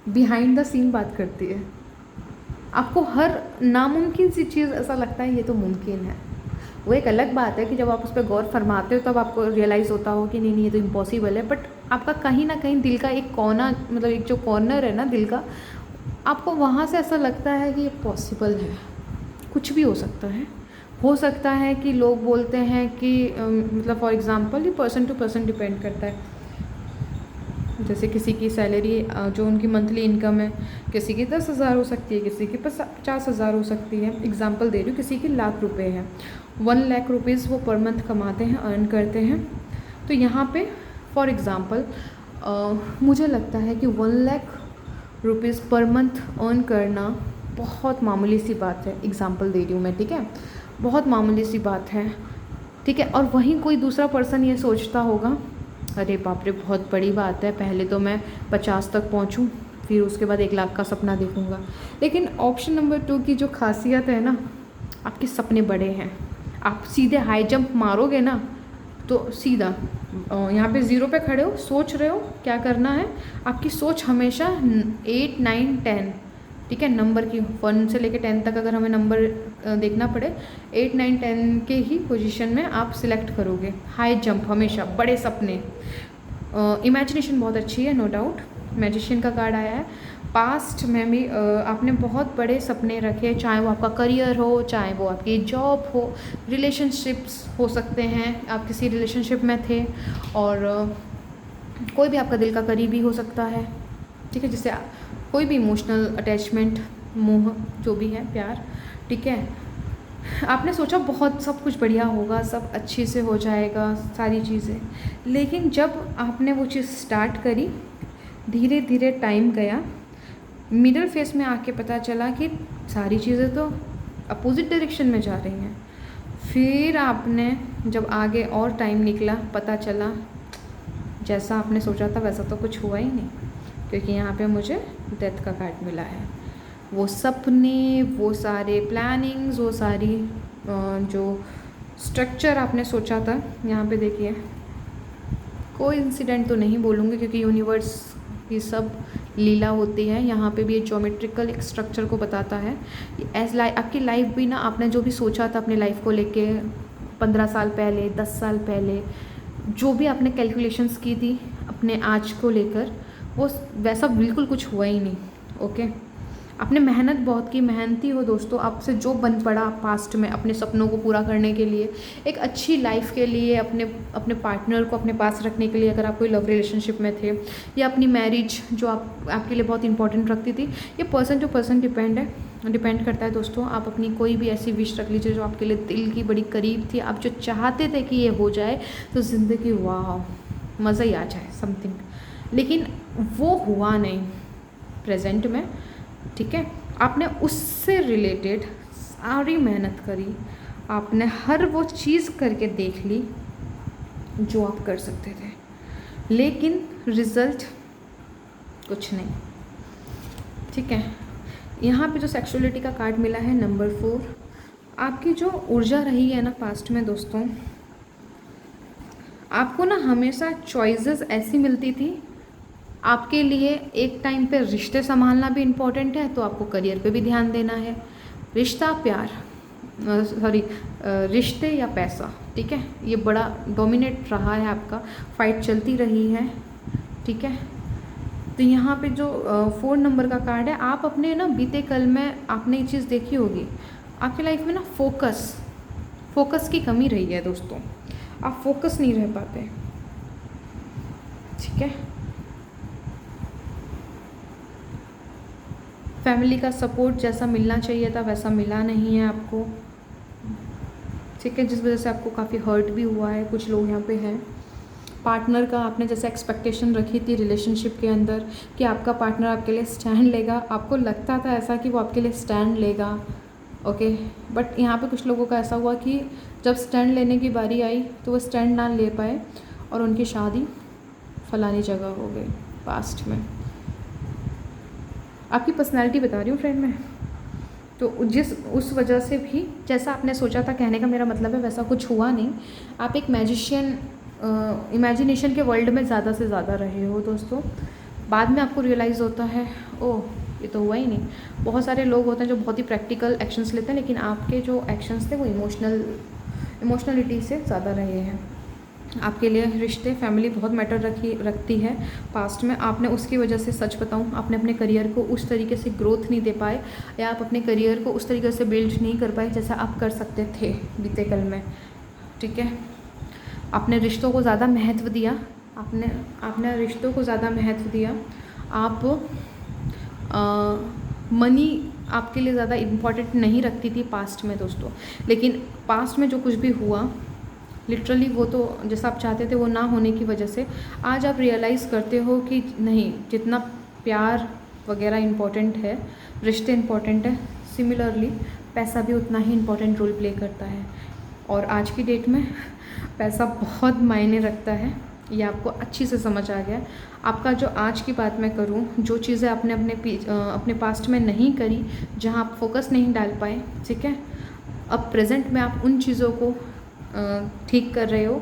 बिहाइंड द सीन बात करती है। आपको हर नामुमकिन सी चीज़ ऐसा लगता है ये तो मुमकिन है। वो एक अलग बात है कि जब आप उस पर गौर फरमाते हो तब आपको रियलाइज़ होता हो कि नहीं नहीं ये तो इम्पॉसिबल है, बट आपका कहीं ना कहीं दिल का एक कोना, मतलब एक जो कॉर्नर है ना दिल का, आपको वहाँ से ऐसा लगता है कि ये पॉसिबल है, कुछ भी हो सकता है। हो सकता है कि लोग बोलते हैं कि मतलब फॉर एग्ज़ाम्पल ये पर्सन टू पर्सन डिपेंड करता है। जैसे किसी की सैलरी जो उनकी मंथली इनकम है, किसी की 10,000 हो सकती है, किसी की 50,000 हो सकती है। एग्जांपल दे रही हूँ, किसी की लाख रुपए है, 1 लाख रुपीज़ वो पर मंथ कमाते हैं, अर्न करते हैं। तो यहाँ पे फॉर एग्ज़ाम्पल मुझे लगता है कि 1 lakh rupees per month earn करना बहुत मामूली सी बात है। एग्ज़ाम्पल दे रही हूँ मैं, ठीक है, बहुत मामूली सी बात है, ठीक है। और वहीं कोई दूसरा पर्सन ये सोचता होगा, अरे बाप रे बहुत बड़ी बात है, पहले तो मैं 50 तक पहुंचूं, फिर उसके बाद 1 लाख का सपना देखूंगा। लेकिन ऑप्शन नंबर 2 की जो खासियत है ना, आपके सपने बड़े हैं। आप सीधे हाई जंप मारोगे ना तो सीधा यहाँ पे 0 पे खड़े हो, सोच रहे हो क्या करना है। आपकी सोच हमेशा 8, 9, 10, ठीक है, नंबर की 1 से लेकर 10 तक अगर हमें नंबर देखना पड़े, 8, 9, 10 के ही पोजीशन में आप सिलेक्ट करोगे। हाई जंप, हमेशा बड़े सपने, इमेजिनेशन बहुत अच्छी है, नो डाउट। मैजिशियन का कार्ड आया है। पास्ट में भी आपने बहुत बड़े सपने रखे, चाहे वो आपका करियर हो, चाहे वो आपकी जॉब हो, रिलेशनशिप्स हो सकते हैं, आप किसी रिलेशनशिप में थे और कोई भी आपका दिल का करीबी हो सकता है, ठीक है, जिससे कोई भी इमोशनल अटैचमेंट, मोह, जो भी है, प्यार, ठीक है। आपने सोचा बहुत सब कुछ बढ़िया होगा, सब अच्छे से हो जाएगा, सारी चीज़ें, लेकिन जब आपने वो चीज़ स्टार्ट करी, धीरे धीरे टाइम गया, मिडिल फेस में आके पता चला कि सारी चीज़ें तो अपोजिट डायरेक्शन में जा रही हैं। फिर आपने जब आगे और टाइम निकला, पता चला जैसा आपने सोचा था वैसा तो कुछ हुआ ही नहीं, क्योंकि यहाँ पे मुझे डेथ का कार्ड मिला है। वो सपने, वो सारे प्लानिंग्स, वो सारी जो स्ट्रक्चर आपने सोचा था, यहाँ पे देखिए, कोई इंसिडेंट तो नहीं बोलूँगी क्योंकि यूनिवर्स की सब लीला होती है। यहाँ पे भी ये ज्योमेट्रिकल एक स्ट्रक्चर को बताता है। एज आपकी लाइफ भी ना, आपने जो भी सोचा था अपनी लाइफ को लेके 15 साल पहले, 10 साल पहले, जो भी आपने कैलकुलेशंस की थी अपने आज को लेकर, वो वैसा बिल्कुल कुछ हुआ ही नहीं, ओके। आपने मेहनत बहुत की, मेहनती हो दोस्तों, आपसे जो बन पड़ा पास्ट में अपने सपनों को पूरा करने के लिए, एक अच्छी लाइफ के लिए, अपने पार्टनर को अपने पास रखने के लिए, अगर आप कोई लव रिलेशनशिप में थे, या अपनी मैरिज जो आपके लिए बहुत इंपॉर्टेंट रखती थी। ये पर्सन टू पर्सन डिपेंड करता है दोस्तों। आप अपनी कोई भी ऐसी विश रख लीजिए जो आपके लिए दिल की बड़ी करीब थी, आप जो चाहते थे कि ये हो जाए तो ज़िंदगी वाह मज़ा ही आ जाए समथिंग, लेकिन वो हुआ नहीं प्रेजेंट में, ठीक है। आपने उससे रिलेटेड सारी मेहनत करी, आपने हर वो चीज़ करके देख ली जो आप कर सकते थे, लेकिन रिज़ल्ट कुछ नहीं, ठीक है। यहाँ पे जो सेक्सुअलिटी का कार्ड मिला है नंबर 4, आपकी जो ऊर्जा रही है ना पास्ट में दोस्तों, आपको ना हमेशा चॉइसेस ऐसी मिलती थी। आपके लिए एक टाइम पे रिश्ते संभालना भी इम्पोर्टेंट है, तो आपको करियर पे भी ध्यान देना है। रिश्ता, प्यार, रिश्ते या पैसा, ठीक है, ये बड़ा डोमिनेट रहा है आपका, फाइट चलती रही है, ठीक है। तो यहाँ पे जो 4 नंबर का कार्ड है, आप अपने ना बीते कल में आपने ये चीज़ देखी होगी, आपकी लाइफ में ना फोकस की कमी रही है दोस्तों, आप फोकस नहीं रह पाते, ठीक है। फैमिली का सपोर्ट जैसा मिलना चाहिए था वैसा मिला नहीं है आपको, ठीक है, जिस वजह से आपको काफ़ी हर्ट भी हुआ है। कुछ लोग यहाँ पे हैं। पार्टनर का आपने जैसे एक्सपेक्टेशन रखी थी रिलेशनशिप के अंदर कि आपका पार्टनर आपके लिए स्टैंड लेगा, आपको लगता था ऐसा कि वो आपके लिए स्टैंड लेगा, ओके। बट यहाँ पे कुछ लोगों का ऐसा हुआ कि जब स्टैंड लेने की बारी आई तो वो स्टैंड ना ले पाए और उनकी शादी फलानी जगह हो गई पास्ट में। आपकी पर्सनैलिटी बता रही हूँ फ्रेंड मैं। तो उस वजह से भी जैसा आपने सोचा था, कहने का मेरा मतलब है वैसा कुछ हुआ नहीं। आप एक मैजिशियन इमेजिनेशन के वर्ल्ड में ज़्यादा से ज़्यादा रहे हो दोस्तों। बाद में आपको रियलाइज़ होता है ओह ये तो हुआ ही नहीं। बहुत सारे लोग होते हैं जो बहुत ही प्रैक्टिकल एक्शंस लेते हैं, लेकिन आपके जो एक्शंस थे वो इमोशनलिटी से ज़्यादा रहे हैं। आपके लिए रिश्ते, फैमिली बहुत मैटर रखती है पास्ट में। आपने उसकी वजह से, सच बताऊं, आपने अपने करियर को उस तरीके से ग्रोथ नहीं दे पाए, या आप अपने करियर को उस तरीके से बिल्ड नहीं कर पाए जैसा आप कर सकते थे बीते कल में। ठीक है, आपने रिश्तों को ज़्यादा महत्व दिया, आपने रिश्तों को ज़्यादा महत्व दिया। आप मनी आपके लिए ज़्यादा इम्पॉर्टेंट नहीं रखती थी पास्ट में दोस्तों। लेकिन पास्ट में जो कुछ भी हुआ लिटरली वो तो जैसा आप चाहते थे वो ना होने की वजह से आज आप रियलाइज़ करते हो कि नहीं, जितना प्यार वगैरह इम्पॉर्टेंट है, रिश्ते इम्पॉर्टेंट है, सिमिलरली पैसा भी उतना ही इम्पॉर्टेंट रोल प्ले करता है। और आज की डेट में पैसा बहुत मायने रखता है, ये आपको अच्छी से समझ आ गया। आपका जो आज की बात मैं करूं, जो चीज़ें आपने अपने पास्ट में नहीं करी, जहां आप फोकस नहीं डाल पाए, ठीक है, अब प्रेजेंट में आप उन चीज़ों को ठीक कर रहे हो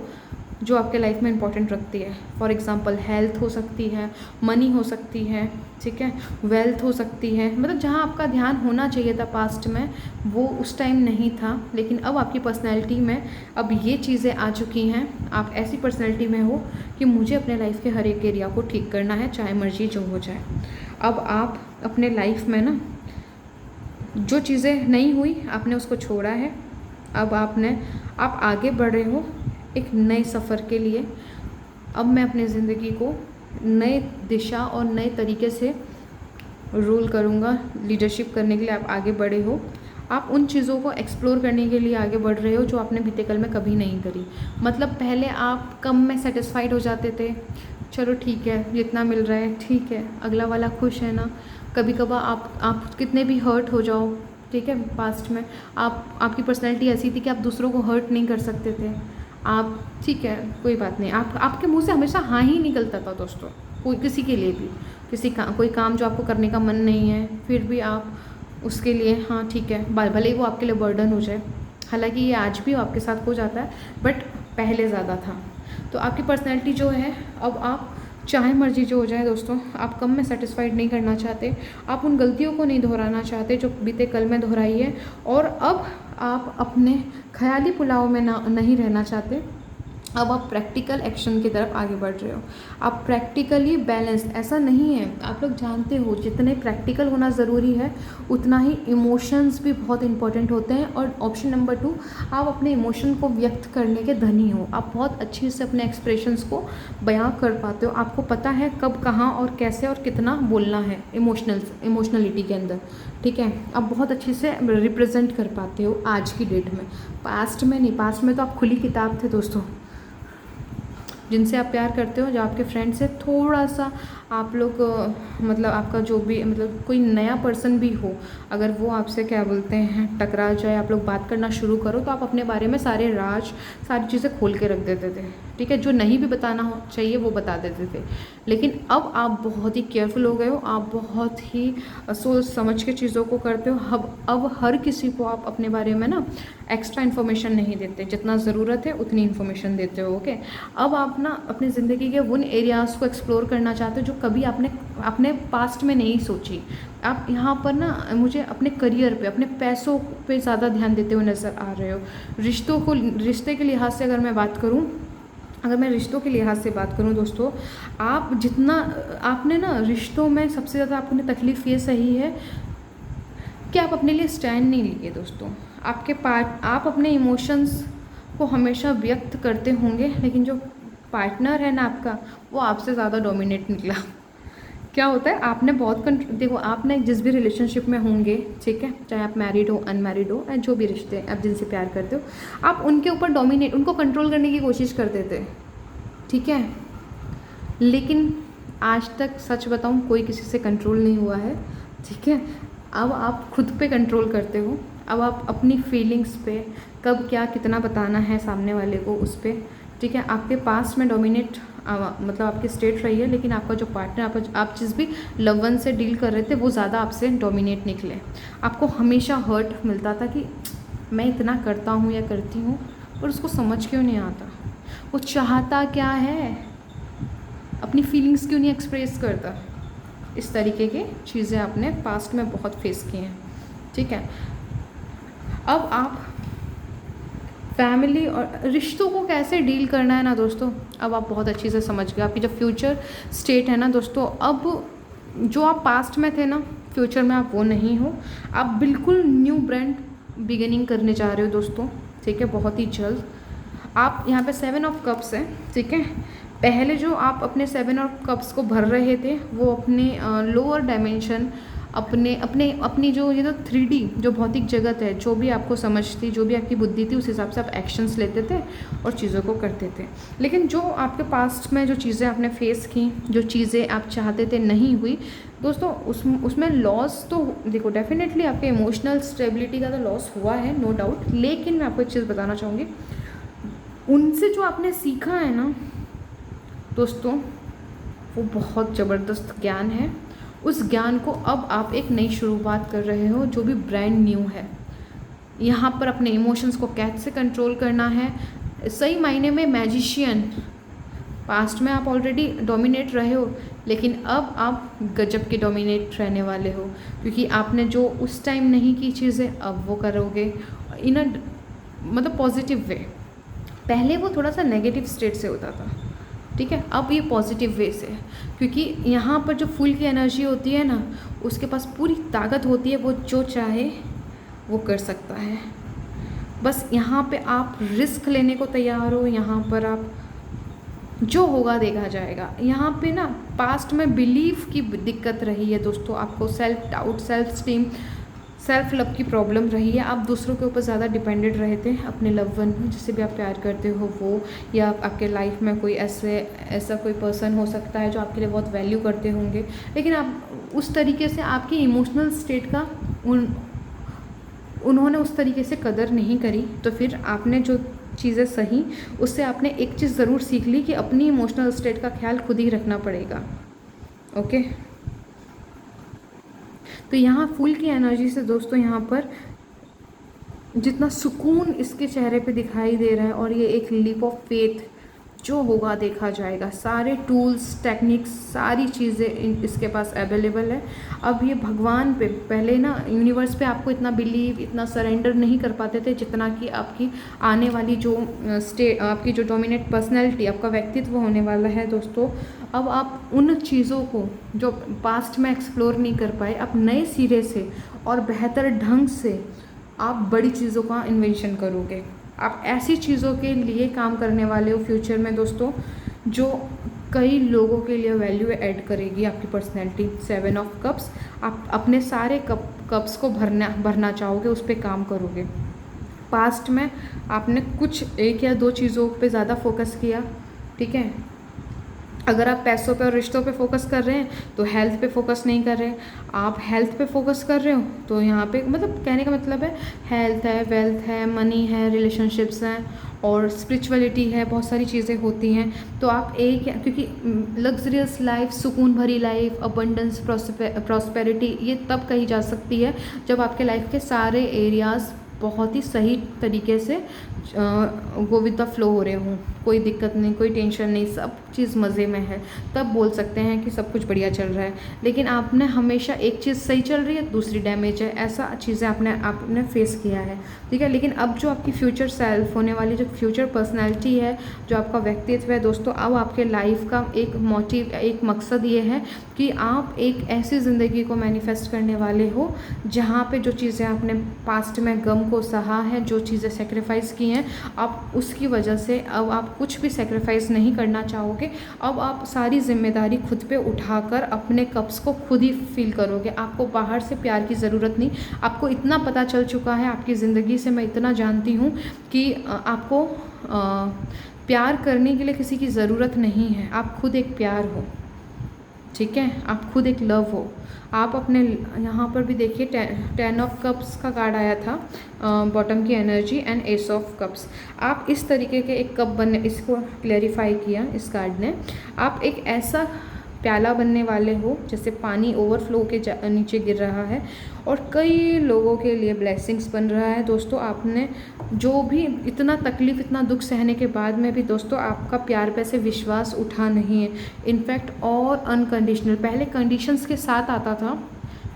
जो आपके लाइफ में इंपॉर्टेंट रखती है। फॉर एग्जांपल हेल्थ हो सकती है, मनी हो सकती है, ठीक है, वेल्थ हो सकती है। मतलब जहाँ आपका ध्यान होना चाहिए था पास्ट में वो उस टाइम नहीं था, लेकिन अब आपकी पर्सनैलिटी में अब ये चीज़ें आ चुकी हैं। आप ऐसी पर्सनैलिटी में हो कि मुझे अपने लाइफ के हर एक एरिया को ठीक करना है, चाहे मर्जी जो हो जाए। अब आप अपने लाइफ में ना जो चीज़ें नहीं हुई आपने उसको छोड़ा है। अब आप आगे बढ़ रहे हो एक नए सफ़र के लिए। अब मैं अपनी ज़िंदगी को नए दिशा और नए तरीके से रूल करूँगा। लीडरशिप करने के लिए आप आगे बढ़े हो। आप उन चीज़ों को एक्सप्लोर करने के लिए आगे बढ़ रहे हो जो आपने बीते कल में कभी नहीं करी। मतलब पहले आप कम में सेटिस्फाइड हो जाते थे, चलो ठीक है जितना मिल रहा है ठीक है, अगला वाला खुश है ना। कभी कभार आप कितने भी हर्ट हो जाओ, ठीक है, पास्ट में आपकी पर्सनैलिटी ऐसी थी कि आप दूसरों को हर्ट नहीं कर सकते थे। आप ठीक है कोई बात नहीं, आपके मुंह से हमेशा हाँ ही निकलता था दोस्तों, कोई किसी के लिए भी, कोई काम जो आपको करने का मन नहीं है फिर भी आप उसके लिए हाँ ठीक है, भले ही वो आपके लिए बर्डन हो जाए। हालांकि ये आज भी आपके साथ हो जाता है बट पहले ज़्यादा था। तो आपकी पर्सनैलिटी जो है, अब आप चाहे मर्जी जो हो जाए दोस्तों, आप कम में सेटिस्फाइड नहीं करना चाहते, आप उन गलतियों को नहीं दोहराना चाहते जो बीते कल में दोहराई है। और अब आप अपने ख्याली पुलाव में नहीं रहना चाहते। अब आप प्रैक्टिकल एक्शन की तरफ आगे बढ़ रहे हो। आप प्रैक्टिकली बैलेंस, ऐसा नहीं है, आप लोग जानते हो जितने प्रैक्टिकल होना ज़रूरी है उतना ही इमोशंस भी बहुत इंपॉर्टेंट होते हैं। और ऑप्शन नंबर 2, आप अपने इमोशन को व्यक्त करने के धनी हो। आप बहुत अच्छी से अपने एक्सप्रेशंस को बयां कर पाते हो। आपको पता है कब, कहाँ और कैसे और कितना बोलना है इमोशनलिटी के अंदर, ठीक है। आप बहुत अच्छे से रिप्रेजेंट कर पाते हो आज की डेट में, पास्ट में नहीं। पास्ट में तो आप खुली किताब थे दोस्तों। जिनसे आप प्यार करते हो, जो आपके फ्रेंड्स है, थोड़ा सा आप लोग मतलब आपका जो भी मतलब कोई नया पर्सन भी हो, अगर वो आपसे क्या बोलते हैं टकरा जाए, आप लोग बात करना शुरू करो तो आप अपने बारे में सारे राज, सारी चीज़ें खोल के रख देते थे, ठीक है। जो नहीं भी बताना हो चाहिए वो बता देते थे। लेकिन अब आप बहुत ही केयरफुल हो गए हो, आप बहुत ही सोच समझ के चीज़ों को करते हो। अब हर किसी को आप अपने बारे में ना एक्स्ट्रा इन्फॉर्मेशन नहीं देते, जितना ज़रूरत है उतनी इन्फॉर्मेशन देते हो, ओके। अब आप ना अपनी ज़िंदगी के उन एरियाज़ को एक्सप्लोर करना चाहते हो जो कभी आपने पास्ट में नहीं सोची। आप यहाँ पर ना मुझे अपने करियर पे, अपने पैसों पे ज़्यादा ध्यान देते हुए नज़र आ रहे हो। रिश्ते के लिहाज से अगर मैं बात करूँ, अगर मैं रिश्तों के लिहाज से बात करूं दोस्तों, आप जितना आपने ना रिश्तों में सबसे ज़्यादा आपने तकलीफ़ ये सही है कि आप अपने लिए स्टैंड नहीं लिए दोस्तों। आप अपने इमोशंस को हमेशा व्यक्त करते होंगे, लेकिन जो पार्टनर है ना आपका, वो आपसे ज़्यादा डोमिनेट निकला। क्या होता है, आपने बहुत देखो, आपने जिस भी रिलेशनशिप में होंगे, ठीक है, चाहे आप मैरिड हो, अनमैरिड हो, या जो भी रिश्ते आप जिनसे प्यार करते हो, आप उनके ऊपर डोमिनेट, उनको कंट्रोल करने की कोशिश करते थे, ठीक है। लेकिन आज तक सच बताऊं कोई किसी से कंट्रोल नहीं हुआ है, ठीक है। अब आप खुद पे कंट्रोल करते हो, अब आप अपनी फीलिंग्स पे कब क्या कितना बताना है सामने वाले को उस पर, ठीक है। आपके पास्ट में डोमिनेट मतलब आपकी स्टेट रही है, लेकिन आपका जो पार्टनर आप जिस भी लव वन से डील कर रहे थे वो ज़्यादा आपसे डोमिनेट निकले। आपको हमेशा हर्ट मिलता था कि मैं इतना करता हूँ या करती हूँ पर उसको समझ क्यों नहीं आता, वो चाहता क्या है, अपनी फीलिंग्स क्यों नहीं एक्सप्रेस करता। इस तरीके की चीज़ें आपने पास्ट में बहुत फेस की हैं, ठीक है। अब आप फैमिली और रिश्तों को कैसे डील करना है ना दोस्तों, अब आप बहुत अच्छी से समझ गए। आपकी जो फ्यूचर स्टेट है ना दोस्तों, अब जो आप पास्ट में थे ना, फ्यूचर में आप वो नहीं हो। आप बिल्कुल न्यू ब्रांड बिगिनिंग करने जा रहे हो दोस्तों, ठीक है, बहुत ही जल्द। आप यहाँ पे 7 ऑफ कप्स है, ठीक है। पहले जो आप अपने 7 ऑफ कप्स को भर रहे थे वो अपने लोअर डायमेंशन, अपनी जो ये तो 3D जो भौतिक जगत है, जो भी आपको समझती, जो भी आपकी बुद्धि थी, उस हिसाब से आप एक्शंस लेते थे और चीज़ों को करते थे। लेकिन जो आपके पास्ट में जो चीज़ें आपने फेस की, जो चीज़ें आप चाहते थे नहीं हुई दोस्तों, उसमें लॉस तो देखो डेफिनेटली आपके इमोशनल स्टेबिलिटी का तो लॉस हुआ है, नो डाउट। लेकिन मैं आपको एक चीज़ बताना चाहूँगी, उनसे जो आपने सीखा है ना दोस्तों, वो बहुत ज़बरदस्त ज्ञान है। उस ज्ञान को अब आप एक नई शुरुआत कर रहे हो जो भी ब्रांड न्यू है। यहाँ पर अपने इमोशंस को कैसे कंट्रोल करना है, सही मायने में मैजिशियन। पास्ट में आप ऑलरेडी डोमिनेट रहे हो, लेकिन अब आप गजब के डोमिनेट रहने वाले हो, क्योंकि आपने जो उस टाइम नहीं की चीज़ें अब वो करोगे इन अ मतलब पॉजिटिव वे। पहले वो थोड़ा सा नेगेटिव स्टेट से होता था, ठीक है, अब ये पॉजिटिव वे से, क्योंकि यहाँ पर जो फूल की एनर्जी होती है ना, उसके पास पूरी ताकत होती है, वो जो चाहे वो कर सकता है। बस यहाँ पे आप रिस्क लेने को तैयार हो, यहाँ पर आप जो होगा देखा जाएगा। यहाँ पे ना पास्ट में बिलीफ की दिक्कत रही है दोस्तों, आपको self doubt, self esteem, self love की प्रॉब्लम रही है। आप दूसरों के ऊपर ज़्यादा डिपेंडेंट रहे थे, अपने लव वन जिससे भी आप प्यार करते हो वो, या आपके लाइफ में कोई ऐसा कोई पर्सन हो सकता है जो आपके लिए बहुत वैल्यू करते होंगे, लेकिन आप उस तरीके से आपकी इमोशनल स्टेट का उन्होंने उस तरीके से कदर नहीं करी। तो फिर आपने जो चीज़ें सही, उससे आपने एक चीज़ ज़रूर सीख ली कि अपनी इमोशनल स्टेट का ख्याल खुद ही रखना पड़ेगा, ओके। तो यहाँ फूल की एनर्जी से दोस्तों, यहाँ पर जितना सुकून इसके चेहरे पे दिखाई दे रहा है, और ये एक लीप ऑफ फेथ, जो होगा देखा जाएगा। सारे टूल्स, टेक्निक्स, सारी चीज़ें इसके पास अवेलेबल है। अब ये भगवान पे, पहले ना यूनिवर्स पे आपको इतना बिलीव, इतना सरेंडर नहीं कर पाते थे जितना कि आपकी आने वाली जो आपकी जो डोमिनेट पर्सनैलिटी, आपका व्यक्तित्व होने वाला है दोस्तों। अब आप उन चीज़ों को जो पास्ट में एक्सप्लोर नहीं कर पाए, आप नए सिरे से और बेहतर ढंग से आप बड़ी चीज़ों का इन्वेंशन करोगे। आप ऐसी चीज़ों के लिए काम करने वाले हो फ्यूचर में दोस्तों, जो कई लोगों के लिए वैल्यू ऐड करेगी आपकी पर्सनैलिटी। 7 ऑफ कप्स, आप अपने सारे कप्स को भरना चाहोगे, उस पर काम करोगे। पास्ट में आपने कुछ 1 या 2 चीज़ों पे ज़्यादा फोकस किया, ठीक है। अगर आप पैसों पे और रिश्तों पे फोकस कर रहे हैं तो हेल्थ पे फोकस नहीं कर रहे। आप हेल्थ पे फोकस कर रहे हो तो यहाँ पे मतलब कहने का मतलब है हेल्थ है, वेल्थ है, मनी है, रिलेशनशिप्स हैं और स्पिरिचुअलिटी है, बहुत सारी चीज़ें होती हैं। तो आप क्योंकि लग्जरियस लाइफ, सुकून भरी लाइफ, अबंडेंस, प्रॉस्पेरिटी ये तब कही जा सकती है जब आपके लाइफ के सारे एरियाज़ बहुत ही सही तरीके से गो विद द फ्लो हो रहे हों, कोई दिक्कत नहीं, कोई टेंशन नहीं, सब चीज़ मज़े में है, तब बोल सकते हैं कि सब कुछ बढ़िया चल रहा है। लेकिन आपने हमेशा एक चीज़ सही चल रही है, दूसरी डैमेज है, ऐसा चीज़ें आपने फेस किया है, ठीक है। लेकिन अब जो आपकी फ्यूचर सेल्फ होने वाली, जो फ्यूचर पर्सनैलिटी है, जो आपका व्यक्तित्व है दोस्तों, अब आपके लाइफ का एक मोटिव, एक मकसद ये है कि आप एक ऐसी ज़िंदगी को मैनिफेस्ट करने वाले हो जहाँ पे जो चीज़ें आपने पास्ट में गम को सहा है, जो चीज़ें सेक्रीफाइस की हैं, आप उसकी वजह से अब आप कुछ भी सेक्रीफाइस नहीं करना चाहोगे। अब आप सारी जिम्मेदारी खुद पे उठाकर अपने कप्स को खुद ही फील करोगे। आपको बाहर से प्यार की ज़रूरत नहीं। आपको इतना पता चल चुका है, आपकी ज़िंदगी से मैं इतना जानती हूँ कि आपको प्यार करने के लिए किसी की ज़रूरत नहीं है, आप खुद एक प्यार हो। ठीक है, आप खुद एक लव हो। आप अपने यहाँ पर भी देखिए 10 ऑफ कप्स का कार्ड आया था, बॉटम की energy and S of cups. आप इस तरीके के एक कप बनने, इसको क्लैरिफाई किया इस कार्ड ने। आप एक ऐसा प्याला बनने वाले हो जैसे पानी ओवरफ्लो के नीचे गिर रहा है और कई लोगों के लिए ब्लेसिंग्स बन रहा है। दोस्तों आपने जो भी इतना तकलीफ़, इतना दुख सहने के बाद में भी दोस्तों आपका प्यार पे से विश्वास उठा नहीं है। इनफैक्ट और अनकंडीशनल, पहले कंडीशंस के साथ आता था,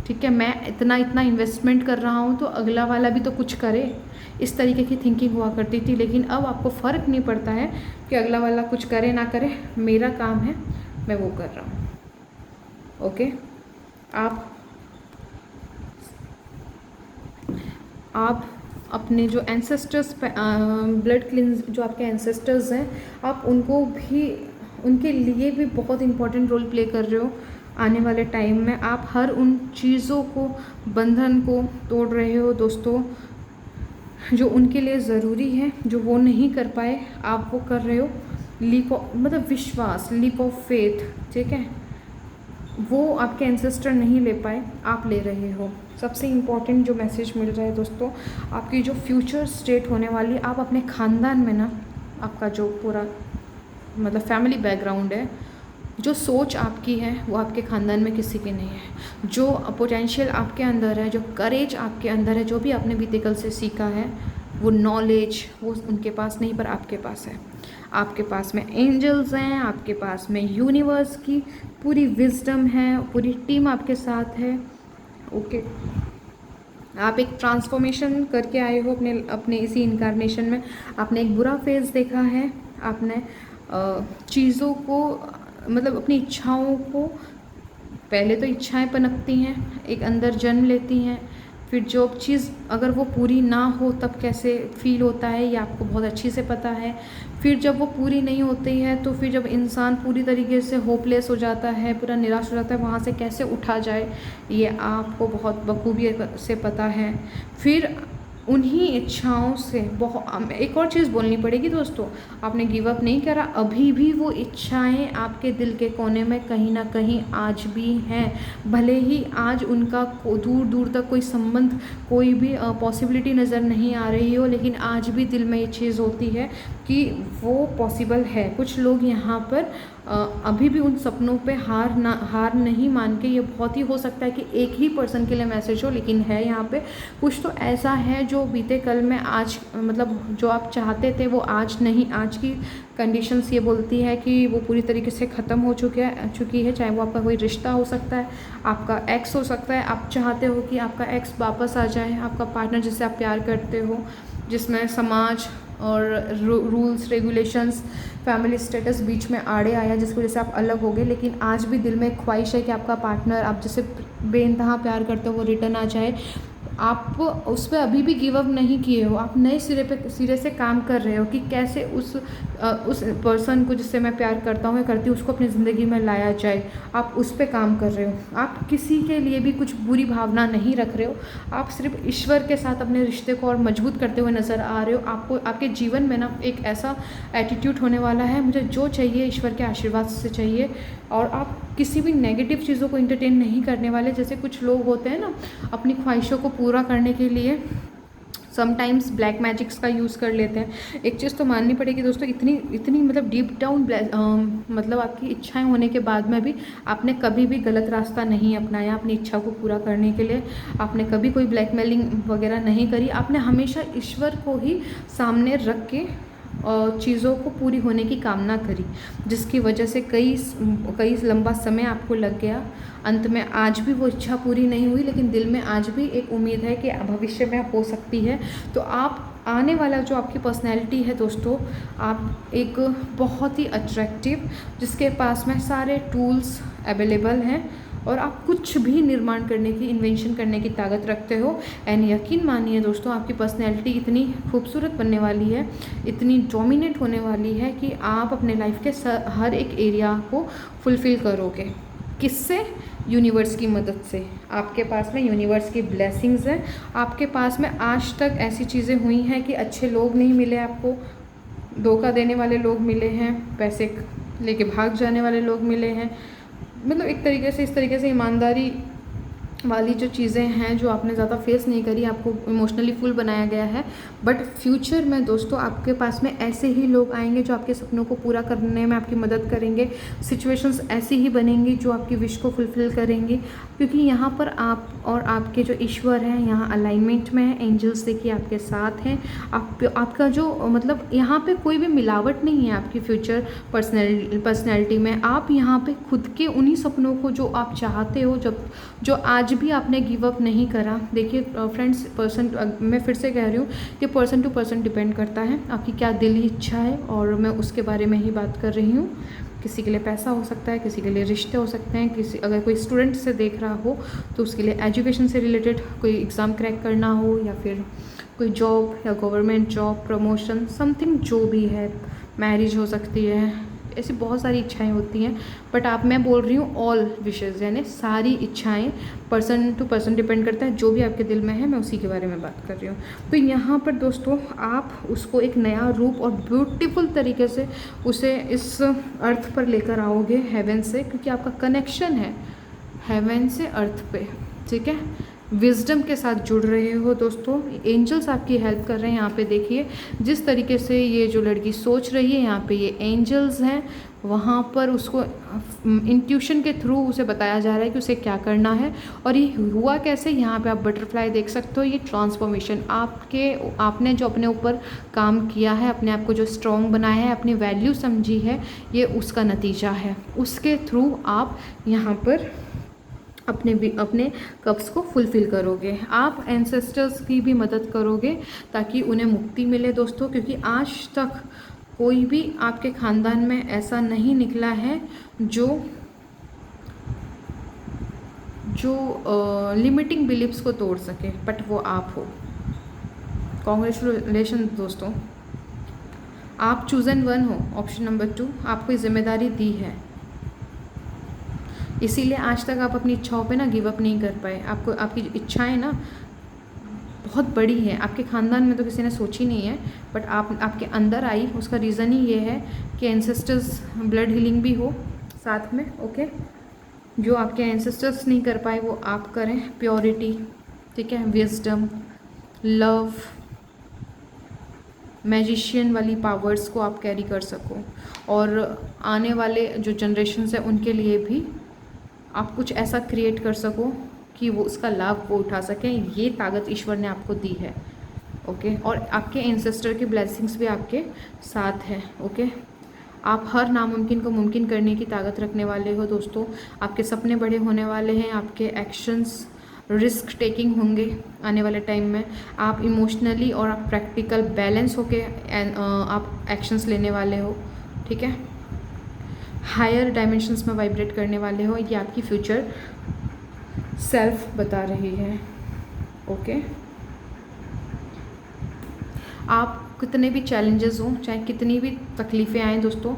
ठीक है, मैं इतना इन्वेस्टमेंट कर रहा हूँ तो अगला वाला भी तो कुछ करे, इस तरीके की थिंकिंग हुआ करती थी। लेकिन अब आपको फ़र्क नहीं पड़ता है कि अगला वाला कुछ करे ना करे, मेरा काम है, मैं वो कर रहा हूँ। ओके, आप अपने जो एंसेस्टर्स, ब्लड क्लींस, जो आपके एंसेस्टर्स हैं, आप उनको भी, उनके लिए भी बहुत इम्पोर्टेंट रोल प्ले कर रहे हो। आने वाले टाइम में आप हर उन चीज़ों को, बंधन को तोड़ रहे हो दोस्तों, जो उनके लिए ज़रूरी है, जो वो नहीं कर पाए आप वो कर रहे हो। लीप ऑफ, मतलब विश्वास, लीप ऑफ फेथ, ठीक है, वो आपके एंसेस्टर नहीं ले पाए, आप ले रहे हो। सबसे इम्पॉर्टेंट जो मैसेज मिल रहा है दोस्तों, आपकी जो फ्यूचर स्टेट होने वाली, आप अपने ख़ानदान में ना, आपका जो पूरा मतलब फैमिली बैकग्राउंड है, जो सोच आपकी है वो आपके ख़ानदान में किसी की नहीं है। जो पोटेंशियल आपके अंदर है, जो करेज आपके अंदर है, जो भी आपने बीते कल से सीखा है, वो नॉलेज वो उनके पास नहीं, पर आपके पास है। आपके पास में एंजल्स हैं, आपके पास में यूनिवर्स की पूरी विजडम है, पूरी टीम आपके साथ है। ओके, आप एक ट्रांसफॉर्मेशन करके आए हो अपने इसी इनकारनेशन में। आपने एक बुरा फेज़ देखा है, आपने चीज़ों को, मतलब अपनी इच्छाओं को, पहले तो इच्छाएं पनपती हैं, एक अंदर जन्म लेती हैं, फिर जो चीज़ अगर वो पूरी ना हो तब कैसे फील होता है ये आपको बहुत अच्छी से पता है। फिर जब वो पूरी नहीं होती है तो फिर जब इंसान पूरी तरीके से होपलेस हो जाता है, पूरा निराश हो जाता है, वहाँ से कैसे उठा जाए ये आपको बहुत बखूबी से पता है। फिर उन्हीं इच्छाओं से बहुत, एक और चीज़ बोलनी पड़ेगी दोस्तों, आपने गिव अप नहीं करा, अभी भी वो इच्छाएं आपके दिल के कोने में कहीं ना कहीं आज भी हैं। भले ही आज उनका दूर दूर तक कोई संबंध, कोई भी पॉसिबिलिटी नज़र नहीं आ रही हो, लेकिन आज भी दिल में ये चीज़ होती है कि वो पॉसिबल है। कुछ लोग यहाँ पर अभी भी उन सपनों पे हार नहीं मान के, ये बहुत ही हो सकता है कि एक ही पर्सन के लिए मैसेज हो, लेकिन है यहाँ पे कुछ तो ऐसा है जो बीते कल में आज, मतलब जो आप चाहते थे वो आज नहीं, आज की कंडीशंस ये बोलती है कि वो पूरी तरीके से ख़त्म हो चुकी है। चाहे वो आपका कोई रिश्ता हो सकता है, आपका एक्स हो सकता है, आप चाहते हो कि आपका एक्स वापस आ जाए, आपका पार्टनर जिससे आप प्यार करते हो, जिसमें समाज और रूल्स रेगुलेशंस, फैमिली स्टेटस बीच में आड़े आया, जिसकी वजह से आप अलग हो गए। लेकिन आज भी दिल में एक ख्वाहिश है कि आपका पार्टनर, आप जिसे बेइंतहा प्यार करते हो, वो रिटर्न आ जाए। आप उस पर अभी भी गिव अप नहीं किए हो, आप नए सिरे से काम कर रहे हो कि कैसे उस पर्सन को जिससे मैं प्यार करता हूँ या करती हूँ उसको अपनी ज़िंदगी में लाया जाए। आप उस पर काम कर रहे हो, आप किसी के लिए भी कुछ बुरी भावना नहीं रख रहे हो, आप सिर्फ ईश्वर के साथ अपने रिश्ते को और मजबूत करते हुए नज़र आ रहे हो। आपको आपके जीवन में ना एक ऐसा एटीट्यूड होने वाला है, मुझे जो चाहिए ईश्वर के आशीर्वाद से चाहिए, और आप किसी भी नेगेटिव चीज़ों को इंटरटेन नहीं करने वाले। जैसे कुछ लोग होते हैं ना, अपनी ख्वाहिशों को पूरा करने के लिए समटाइम्स ब्लैक मैजिक्स का यूज़ कर लेते हैं। एक चीज़ तो माननी पड़ेगी दोस्तों, इतनी मतलब डीप डाउन मतलब आपकी इच्छाएं होने के बाद में भी आपने कभी भी गलत रास्ता नहीं अपनाया अपनी इच्छा को पूरा करने के लिए। आपने कभी कोई ब्लैकमेलिंग वगैरह नहीं करी, आपने हमेशा ईश्वर को ही सामने रख के चीज़ों को पूरी होने की कामना करी, जिसकी वजह से कई लंबा समय आपको लग गया। अंत में आज भी वो इच्छा पूरी नहीं हुई, लेकिन दिल में आज भी एक उम्मीद है कि भविष्य में हो सकती है। तो आप आने वाला जो आपकी पर्सनैलिटी है दोस्तों, आप एक बहुत ही अट्रैक्टिव, जिसके पास में सारे टूल्स अवेलेबल हैं और आप कुछ भी निर्माण करने की, इन्वेंशन करने की ताकत रखते हो। एंड यकीन मानिए दोस्तों, आपकी पर्सनैलिटी इतनी खूबसूरत बनने वाली है, इतनी डोमिनेट होने वाली है कि आप अपने लाइफ के हर एक एरिया को फुलफ़िल करोगे। किससे? यूनिवर्स की मदद से। आपके पास में यूनिवर्स की ब्लेसिंग्स हैं। आपके पास में आज तक ऐसी चीज़ें हुई हैं कि अच्छे लोग नहीं मिले आपको, धोखा देने वाले लोग मिले हैं, पैसे लेके भाग जाने वाले लोग मिले हैं, मतलब एक तरीके से, इस तरीके से ईमानदारी वाली जो चीज़ें हैं जो आपने ज़्यादा फेस नहीं करी, आपको इमोशनली फुल बनाया गया है। बट फ्यूचर में दोस्तों आपके पास में ऐसे ही लोग आएंगे जो आपके सपनों को पूरा करने में आपकी मदद करेंगे। सिचुएशंस ऐसी ही बनेंगी जो आपकी विश को फुलफ़िल करेंगी, क्योंकि यहाँ पर आप और आपके जो ईश्वर हैं यहाँ अलाइनमेंट में है। एंजल्स देखिए आपके साथ हैं। आपका जो मतलब यहाँ पे कोई भी मिलावट नहीं है आपकी फ्यूचर पर्सनैलिटी में। आप यहाँ पे खुद के उन्हीं सपनों को जो आप चाहते हो, जो आज भी आपने गिव अप नहीं करा। देखिए फ्रेंड्स, मैं फिर से कह रही हूँ कि पर्सन टू पर्सन डिपेंड करता है आपकी क्या दिली इच्छा है, और मैं उसके बारे में ही बात कर रही हूँ। किसी के लिए पैसा हो सकता है, किसी के लिए रिश्ते हो सकते हैं, अगर कोई स्टूडेंट से देख रहा हो तो उसके लिए एजुकेशन से रिलेटेड कोई एग्ज़ाम क्रैक करना हो, या फिर कोई जॉब या गवर्नमेंट जॉब, प्रमोशन, समथिंग जो भी है, मैरिज हो सकती है, ऐसी बहुत सारी इच्छाएं होती हैं। बट मैं बोल रही हूँ ऑल विशेज़, यानी सारी इच्छाएं पर्सन टू पर्सन डिपेंड करता है। जो भी आपके दिल में है मैं उसी के बारे में बात कर रही हूँ। तो यहाँ पर दोस्तों आप उसको एक नया रूप और ब्यूटीफुल तरीके से उसे इस अर्थ पर लेकर आओगे, हेवन से, क्योंकि आपका कनेक्शन है हेवन से अर्थ पे, ठीक है। विजडम के साथ जुड़ रहे हो दोस्तों, एंजल्स आपकी हेल्प कर रहे हैं। यहाँ पे देखिए जिस तरीके से ये जो लड़की सोच रही है, यहाँ पे ये एंजल्स हैं, वहाँ पर उसको इंट्यूशन के थ्रू उसे बताया जा रहा है कि उसे क्या करना है। और ये हुआ कैसे, यहाँ पे आप बटरफ्लाई देख सकते हो। ये ट्रांसफॉर्मेशन आपने जो अपने ऊपर काम किया है, अपने आप को जो स्ट्रॉन्ग बनाया है, अपनी वैल्यू समझी है, ये उसका नतीजा है। उसके थ्रू आप यहाँ पर अपने कप्स को फुलफ़िल करोगे। आप एंसेस्टर्स की भी मदद करोगे ताकि उन्हें मुक्ति मिले दोस्तों, क्योंकि आज तक कोई भी आपके ख़ानदान में ऐसा नहीं निकला है जो लिमिटिंग बिलीव्स को तोड़ सके, बट वो आप हो। कॉन्ग्रेचुलेशन दोस्तों, आप चूज़न वन हो। ऑप्शन नंबर 2, आपको ये जिम्मेदारी दी है, इसीलिए आज तक आप अपनी इच्छाओं पे ना गिव अप नहीं कर पाए। आपकी इच्छाएं ना बहुत बड़ी हैं, आपके ख़ानदान में तो किसी ने सोची नहीं है, बट आपके अंदर आई। उसका रीज़न ही ये है कि एंसेस्टर्स ब्लड हीलिंग भी हो साथ में, ओके। जो आपके एंसेस्टर्स नहीं कर पाए वो आप करें। प्योरिटी, ठीक है, विजडम, लव, मैजिशियन वाली पावर्स को आप कैरी कर सको, और आने वाले जो जनरेशन्स हैं उनके लिए भी आप कुछ ऐसा क्रिएट कर सको कि वो उसका लाभ वो उठा सकें। ये ताकत ईश्वर ने आपको दी है, ओके। और आपके एंसेस्टर की ब्लेसिंग्स भी आपके साथ है, ओके। आप हर नामुमकिन को मुमकिन करने की ताकत रखने वाले हो दोस्तों। आपके सपने बड़े होने वाले हैं, आपके एक्शंस रिस्क टेकिंग होंगे आने वाले टाइम में। आप इमोशनली और आप प्रैक्टिकल बैलेंस होके आप एक्शंस लेने वाले हो, ठीक है। हायर डायमेंशंस में वाइब्रेट करने वाले हो, ये आपकी फ्यूचर सेल्फ बता रही है, ओके। आप कितने भी चैलेंजेस हों, चाहे कितनी भी तकलीफ़ें आएँ दोस्तों,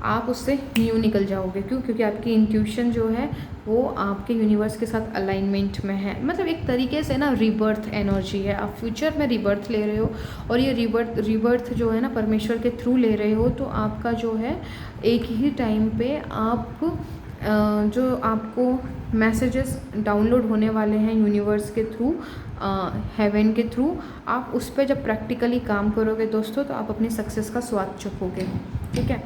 आप उससे न्यू निकल जाओगे। क्यों? क्योंकि आपकी इंट्यूशन जो है वो आपके यूनिवर्स के साथ अलाइनमेंट में है। मतलब एक तरीके से ना रीबर्थ एनर्जी है, आप फ्यूचर में रीबर्थ ले रहे हो, और ये रीबर्थ जो है ना परमेश्वर के थ्रू ले रहे हो। तो आपका जो है एक ही टाइम पे आप जो आपको मैसेजेस डाउनलोड होने वाले हैं यूनिवर्स के थ्रू, हेवन के थ्रू, आप उस पर जब प्रैक्टिकली काम करोगे दोस्तों तो आप अपनी सक्सेस का स्वाद चखोगे, ठीक है।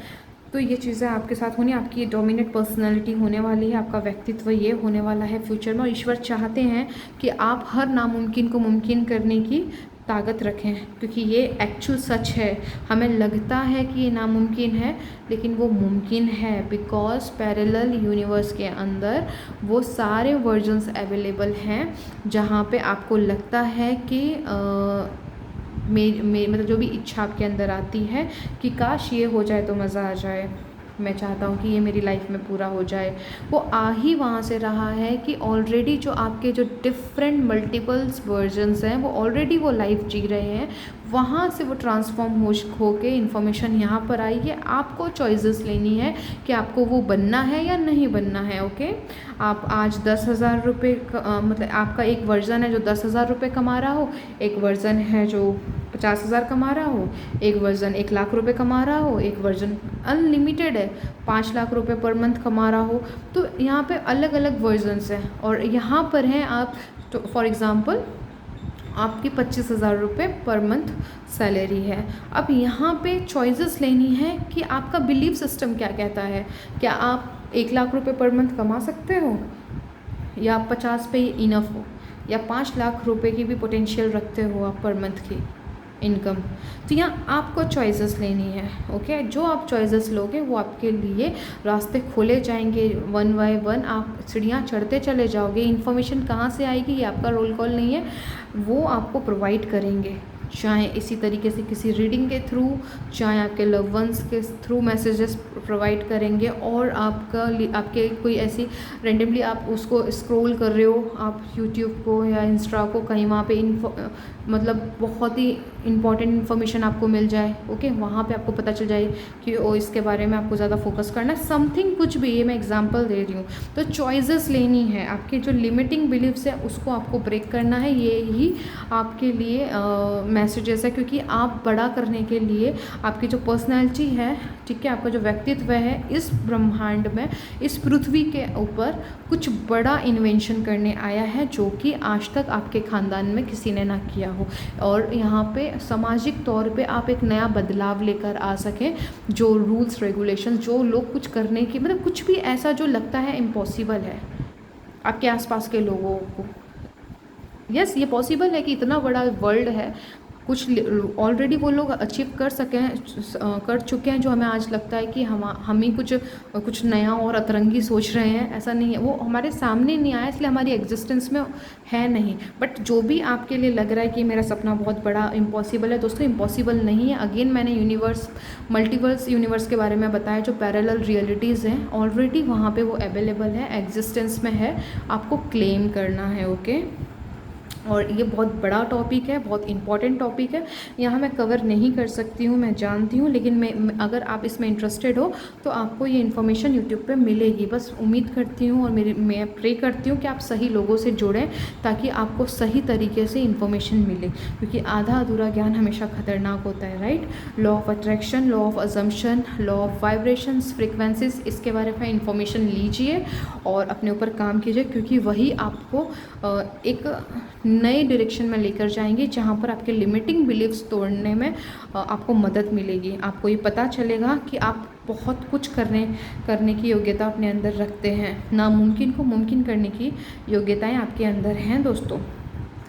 तो ये चीज़ें आपके साथ होनी, आपकी डोमिनेट पर्सनालिटी होने वाली है, आपका व्यक्तित्व ये होने वाला है फ्यूचर में। और ईश्वर चाहते हैं कि आप हर नामुमकिन को मुमकिन करने की ताकत रखें, क्योंकि ये एक्चुअल सच है। हमें लगता है कि ये नामुमकिन है, लेकिन वो मुमकिन है, बिकॉज पैरेलल यूनिवर्स के अंदर वो सारे वर्जन्स अवेलेबल हैं जहाँ पे आपको लगता है कि मतलब जो भी इच्छा आपके अंदर आती है कि काश ये हो जाए तो मज़ा आ जाए, मैं चाहता हूँ कि ये मेरी लाइफ में पूरा हो जाए, वो आ ही वहाँ से रहा है कि ऑलरेडी जो आपके जो डिफरेंट मल्टीपल्स वर्जन्स हैं वो ऑलरेडी वो लाइफ जी रहे हैं। वहाँ से वो ट्रांसफॉर्म हो के इन्फॉर्मेशन यहाँ पर आई है। आपको चॉइसेस लेनी है कि आपको वो बनना है या नहीं बनना है, ओके। आप आज 10,000 रुपये मतलब आपका एक वर्जन है जो 10,000 रुपये कमा रहा हो, एक वर्जन है जो 50,000 कमा रहा हो, एक वर्जन 1 लाख रुपए कमा रहा हो, एक वर्जन अनलिमिटेड है 5 लाख रुपए पर मंथ कमा रहा हो। तो यहाँ पे अलग अलग वर्जन्स हैं और यहाँ पर हैं आप, तो फॉर एग्ज़ाम्पल आपकी 25,000 रुपये पर मंथ सैलरी है। अब यहाँ पे चॉइसेस लेनी है कि आपका बिलीफ सिस्टम क्या कहता है। क्या आप 1 लाख रुपए पर मंथ कमा सकते हो, या 50 पे इनफ हो, या 5 लाख रुपए की भी पोटेंशियल रखते हो आप पर मंथ की इनकम। तो यहाँ आपको चॉइसेस लेनी है। ओके, जो आप चॉइसेस लोगे वो आपके लिए रास्ते खोले जाएंगे, वन बाय वन आप सीढ़ियाँ चढ़ते चले जाओगे। इन्फॉर्मेशन कहाँ से आएगी ये आपका रोल कॉल नहीं है, वो आपको प्रोवाइड करेंगे, चाहे इसी तरीके से किसी रीडिंग के थ्रू, चाहे आपके लव वंस के थ्रू मैसेजेस प्रोवाइड करेंगे। और आपके कोई ऐसी रेंडमली आप उसको स्क्रॉल कर रहे हो आप यूट्यूब को या इंस्टा को, कहीं वहाँ पे मतलब बहुत ही इंपॉर्टेंट इन्फॉर्मेशन आपको मिल जाए। ओके, वहाँ पे आपको पता चल जाए कि इसके बारे में आपको ज़्यादा फोकस करना है, समथिंग कुछ भी, ये मैं एग्जांपल दे रही हूँ। तो चॉइसेस लेनी है, आपकी जो लिमिटिंग बिलीव्स है उसको आपको ब्रेक करना है। ये ही आपके लिए मैसेजेस है, क्योंकि आप बड़ा करने के लिए आपकी जो पर्सनैलिटी है, ठीक है, आपका जो व्यक्तित्व है, इस ब्रह्मांड में, इस पृथ्वी के ऊपर कुछ बड़ा इन्वेंशन करने आया है जो कि आज तक आपके ख़ानदान में किसी ने ना किया हो। और यहाँ पे सामाजिक तौर पे आप एक नया बदलाव लेकर आ सकें। जो रूल्स रेगुलेशन, जो लोग कुछ करने की, मतलब कुछ भी ऐसा जो लगता है इम्पॉसिबल है आपके आसपास के लोगों को, यस ये पॉसिबल है कि इतना बड़ा वर्ल्ड है, ऑलरेडी वो लोग अचीव कर चुके हैं, जो हमें आज लगता है कि हम ही कुछ नया और अतरंगी सोच रहे हैं। ऐसा नहीं है, वो हमारे सामने नहीं आया इसलिए हमारी एग्जिस्टेंस में है नहीं। बट जो भी आपके लिए लग रहा है कि मेरा सपना बहुत बड़ा इम्पॉसिबल है, दोस्तों इम्पॉसिबल नहीं है। अगेन मैंने मल्टीवर्स यूनिवर्स के बारे में बताया, जो पैरेलल रियलिटीज़ हैं ऑलरेडी वहाँ पे वो अवेलेबल है, एग्जिस्टेंस में है, आपको क्लेम करना है। ओके, और ये बहुत बड़ा टॉपिक है, बहुत इंपॉर्टेंट टॉपिक है, यहाँ मैं कवर नहीं कर सकती हूँ, मैं जानती हूँ, लेकिन मैं अगर आप इसमें इंटरेस्टेड हो तो आपको ये इन्फॉर्मेशन यूट्यूब पे मिलेगी। बस उम्मीद करती हूँ और मैं प्रे करती हूँ कि आप सही लोगों से जुड़ें ताकि आपको सही तरीके से इन्फॉर्मेशन मिले, क्योंकि आधा अधूरा ज्ञान हमेशा खतरनाक होता है, right. Law of attraction, law of assumption, law of vibrations, frequencies, इसके बारे में इन्फॉर्मेशन लीजिए और अपने ऊपर काम कीजिए, क्योंकि वही आपको एक नए डायरेक्शन में लेकर जाएंगे जहाँ पर आपके लिमिटिंग बिलीव्स तोड़ने में आपको मदद मिलेगी। आपको ये पता चलेगा कि आप बहुत कुछ करने की योग्यता अपने अंदर रखते हैं, नामुमकिन को मुमकिन करने की योग्यताएं आपके अंदर हैं। दोस्तों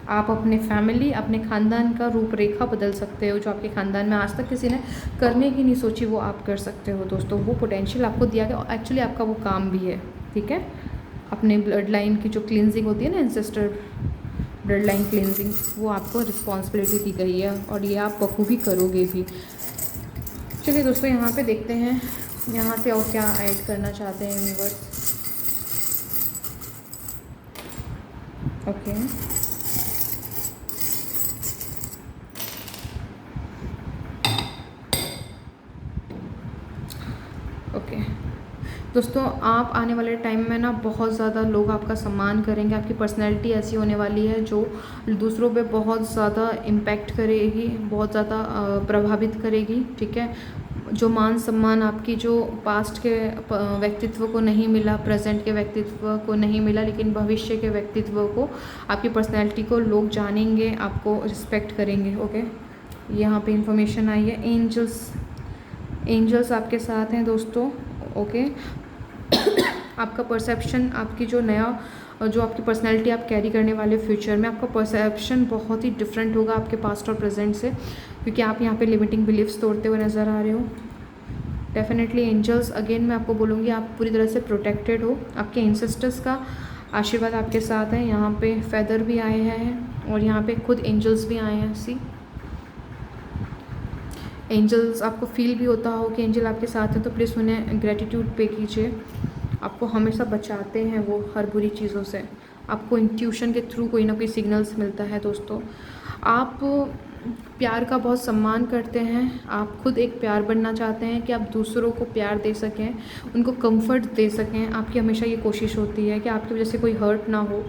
आप अपने फैमिली, अपने ख़ानदान का रूपरेखा बदल सकते हो। जो आपके ख़ानदान में आज तक किसी ने करने की नहीं सोची वो आप कर सकते हो। दोस्तों वो पोटेंशियल आपको दिया गया और एक्चुअली आपका वो काम भी है, ठीक है। अपने ब्लड लाइन की जो क्लींजिंग होती है ना, एंसेस्टर ब्लड लाइन क्लींजिंग, वो आपको रिस्पॉन्सिबिलिटी दी गई है और ये आप बखूबी करोगे भी। चलिए दोस्तों यहाँ पे देखते हैं यहाँ से और क्या ऐड करना चाहते हैं यूनिवर्स। ओके, दोस्तों आप आने वाले टाइम में ना बहुत ज़्यादा लोग आपका सम्मान करेंगे। आपकी पर्सनैलिटी ऐसी होने वाली है जो दूसरों पे बहुत ज़्यादा इम्पैक्ट करेगी, बहुत ज़्यादा प्रभावित करेगी, ठीक है। जो मान सम्मान आपकी जो पास्ट के व्यक्तित्व को नहीं मिला, प्रेजेंट के व्यक्तित्व को नहीं मिला, लेकिन भविष्य के व्यक्तित्व को, आपकी पर्सनैलिटी को लोग जानेंगे, आपको रिस्पेक्ट करेंगे। ओके, यहाँ पे इंफॉर्मेशन आई है, एंजल्स आपके साथ हैं दोस्तों। ओके, आपका परसेप्शन, आपकी जो आपकी पर्सनैलिटी आप कैरी करने वाले फ्यूचर में, आपका परसेप्शन बहुत ही डिफरेंट होगा आपके पास्ट और प्रेजेंट से, क्योंकि आप यहाँ पे लिमिटिंग बिलीव्स तोड़ते हुए नज़र आ रहे हो। डेफिनेटली एंजल्स, अगेन मैं आपको बोलूँगी आप पूरी तरह से प्रोटेक्टेड हो, आपके एंसेस्टर्स का आशीर्वाद आपके साथ है। यहाँ पे फेदर भी आए हैं और यहाँ पे खुद एंजल्स भी आए हैं। सी एंजल्स, आपको फील भी होता हो कि एंजल आपके साथ हैं, तो प्लीज़ उन्हें ग्रेटिट्यूड पे कीजिए। आपको हमेशा बचाते हैं वो हर बुरी चीज़ों से। आपको इंट्यूशन के थ्रू कोई ना कोई सिग्नल्स मिलता है। दोस्तों आप प्यार का बहुत सम्मान करते हैं, आप खुद एक प्यार बनना चाहते हैं कि आप दूसरों को प्यार दे सकें, उनको कंफर्ट दे सकें। आपकी हमेशा ये कोशिश होती है कि आपकी वजह से कोई हर्ट ना हो,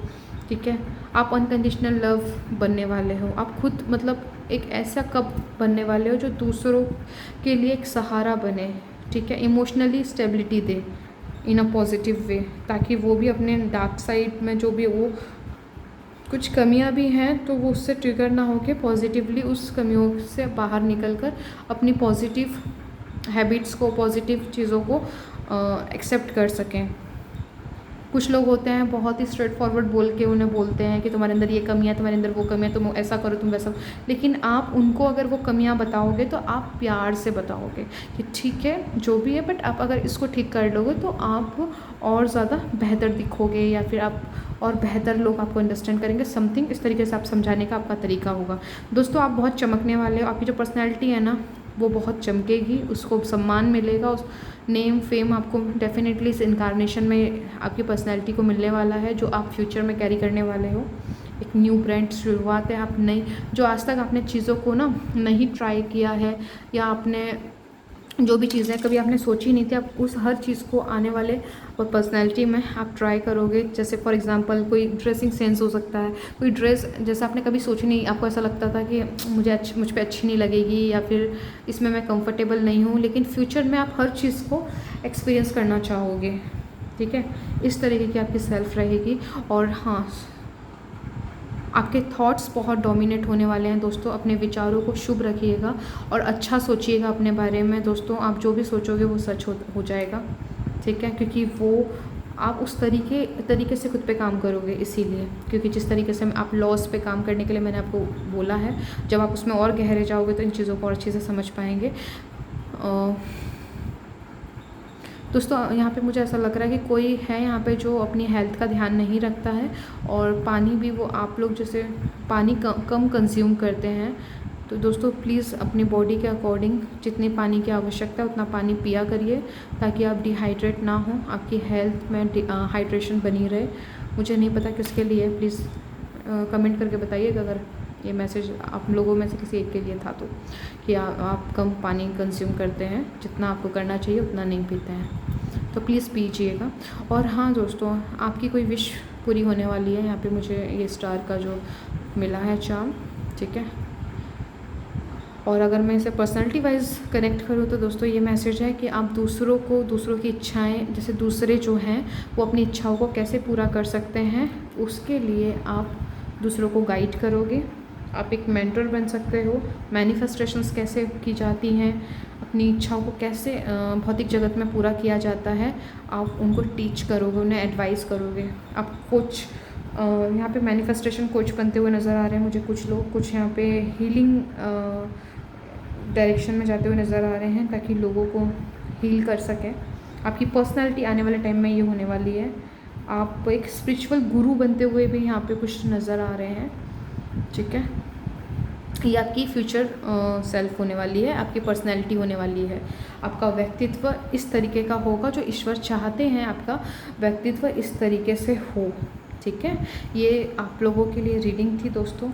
ठीक है। आप अनकंडीशनल लव बनने वाले हो। आप खुद मतलब एक ऐसा कप बनने वाले हो जो दूसरों के लिए एक सहारा बने, ठीक है, emotionally stability they in a positive way, ताकि वो भी अपने डार्क साइड में जो भी वो कुछ कमियां भी हैं तो वो उससे ट्रिगर ना होके पॉजिटिवली उस कमियों से बाहर निकल कर अपनी पॉजिटिव हैबिट्स को, पॉजिटिव चीज़ों को एक्सेप्ट कर सकें। कुछ लोग होते हैं बहुत ही स्ट्रेट फॉरवर्ड बोल के उन्हें बोलते हैं कि तुम्हारे अंदर ये कमी है, तुम्हारे अंदर वो कमी है, तुम ऐसा करो, तुम वैसा, लेकिन आप उनको अगर वो कमियां बताओगे तो आप प्यार से बताओगे कि ठीक है जो भी है, बट आप अगर इसको ठीक कर लोगे तो आप और ज़्यादा बेहतर दिखोगे, या फिर आप और बेहतर लोग आपको अंडरस्टैंड करेंगे, समथिंग इस तरीके से आप समझाने का आपका तरीका होगा। दोस्तों आप बहुत चमकने वाले हो, आपकी जो पर्सनैलिटी है ना वो बहुत चमकेगी, उसको सम्मान मिलेगा, उस नेम फेम आपको डेफिनेटली इस इनकारनेशन में आपकी पर्सनैलिटी को मिलने वाला है, जो आप फ्यूचर में कैरी करने वाले हो। एक न्यू ब्रांड शुरुआत है, आप नई जो आज तक आपने चीज़ों को ना नहीं ट्राई किया है, या आपने जो भी चीज़ें कभी आपने सोची नहीं थी, आप उस हर चीज़ को आने वाले और पर्सनैलिटी में आप ट्राई करोगे। जैसे फॉर एग्जांपल कोई ड्रेसिंग सेंस हो सकता है, कोई ड्रेस जैसे आपने कभी सोची नहीं, आपको ऐसा लगता था कि मुझ पे अच्छी नहीं लगेगी, या फिर इसमें मैं कंफर्टेबल नहीं हूँ, लेकिन फ्यूचर में आप हर चीज़ को एक्सपीरियंस करना चाहोगे, ठीक है, इस तरीके की आपकी सेल्फ रहेगी। और हाँ, आपके थॉट्स बहुत डोमिनेट होने वाले हैं दोस्तों, अपने विचारों को शुभ रखिएगा और अच्छा सोचिएगा अपने बारे में दोस्तों, आप जो भी सोचोगे वो सच हो जाएगा, ठीक है, क्योंकि वो आप उस तरीके से खुद पे काम करोगे, इसीलिए क्योंकि जिस तरीके से आप लॉस पे काम करने के लिए मैंने आपको बोला है, जब आप उसमें और गहरे जाओगे तो इन चीज़ों को और अच्छे से समझ पाएंगे। दोस्तों यहाँ पे मुझे ऐसा लग रहा है कि कोई है यहाँ पे जो अपनी हेल्थ का ध्यान नहीं रखता है, और पानी भी वो आप लोग जैसे पानी कम कंज्यूम करते हैं, तो दोस्तों प्लीज़ अपनी बॉडी के अकॉर्डिंग जितनी पानी की आवश्यकता है उतना पानी पिया करिए, ताकि आप डिहाइड्रेट ना हो, आपकी हेल्थ में हाइड्रेशन बनी रहे। मुझे नहीं पता किसके लिए, प्लीज़ कमेंट करके बताइएगा अगर ये मैसेज आप लोगों में से किसी एक के लिए था तो, कि आप कम पानी कंज्यूम करते हैं, जितना आपको करना चाहिए उतना नहीं पीते हैं, तो प्लीज़ पीजिएगा। और हाँ दोस्तों, आपकी कोई विश पूरी होने वाली है, यहाँ पे मुझे ये स्टार का जो मिला है चार्म, ठीक है, और अगर मैं इसे पर्सनैलिटी वाइज कनेक्ट करूँ तो दोस्तों ये मैसेज है कि आप दूसरों की इच्छाएं, जैसे दूसरे जो हैं वो अपनी इच्छाओं को कैसे पूरा कर सकते हैं, उसके लिए आप दूसरों को गाइड करोगे, आप एक मेंटर बन सकते हो। मैनिफेस्टेशंस कैसे की जाती हैं, अपनी इच्छाओं को कैसे भौतिक जगत में पूरा किया जाता है, आप उनको टीच करोगे, उन्हें एडवाइस करोगे। आप कोच, यहाँ पे मैनिफेस्टेशन कोच बनते हुए नज़र आ रहे हैं मुझे कुछ लोग, कुछ यहाँ पे हीलिंग डायरेक्शन में जाते हुए नज़र आ रहे हैं, ताकि लोगों को हील कर सकें। आपकी पर्सनैलिटी आने वाले टाइम में ये होने वाली है, आप एक स्पिरिचुअल गुरु बनते हुए भी यहाँ पे कुछ नज़र आ रहे हैं, ठीक है, ये आपकी फ्यूचर सेल्फ होने वाली है, आपकी पर्सनैलिटी होने वाली है। आपका व्यक्तित्व इस तरीके का होगा जो ईश्वर चाहते हैं आपका व्यक्तित्व इस तरीके से हो, ठीक है। ये आप लोगों के लिए रीडिंग थी दोस्तों,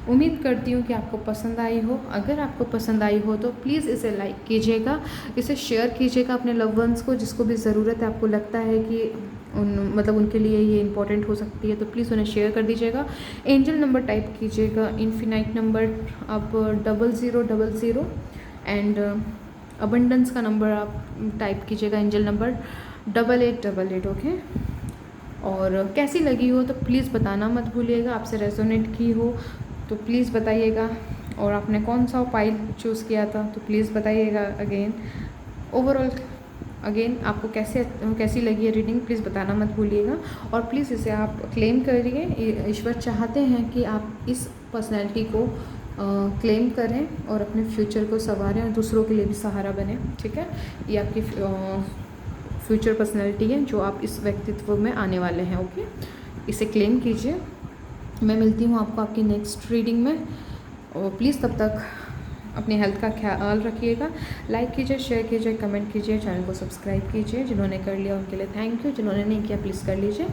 उम्मीद करती हूँ कि आपको पसंद आई हो। अगर आपको पसंद आई हो तो प्लीज़ इसे लाइक कीजिएगा, इसे शेयर कीजिएगा अपने लव वंस को, जिसको भी ज़रूरत है, आपको लगता है कि उनके लिए ये इंपॉर्टेंट हो सकती है, तो प्लीज़ उन्हें शेयर कर दीजिएगा। एंजल नंबर टाइप कीजिएगा, इन्फिनाइट नंबर आप 0000 एंड अबंडेंस का नंबर आप टाइप कीजिएगा, एंजल नंबर 8888, ओके। और कैसी लगी हो तो प्लीज़ बताना मत भूलिएगा, आपसे रेजोनेट की हो तो प्लीज़ बताइएगा, और आपने कौन सा फाइल चूज़ किया था तो प्लीज़ बताइएगा। अगेन ओवरऑल अगेन आपको कैसी लगी है रीडिंग, प्लीज़ बताना मत भूलिएगा, और प्लीज़ इसे आप क्लेम करिए। ईश्वर चाहते हैं कि आप इस पर्सनैलिटी को क्लेम करें और अपने फ्यूचर को संवारें और दूसरों के लिए भी सहारा बने, ठीक है। ये आपकी फ्यूचर पर्सनैलिटी है जो आप इस व्यक्तित्व में आने वाले हैं, ओके। इसे क्लेम कीजिए। मैं मिलती हूँ आपको आपकी नेक्स्ट रीडिंग में, और प्लीज़ तब तक अपनी हेल्थ का ख्याल रखिएगा। लाइक कीजिए, शेयर कीजिए, कमेंट कीजिए, चैनल को सब्सक्राइब कीजिए। जिन्होंने कर लिया उनके लिए थैंक यू, जिन्होंने नहीं किया प्लीज़ कर लीजिए।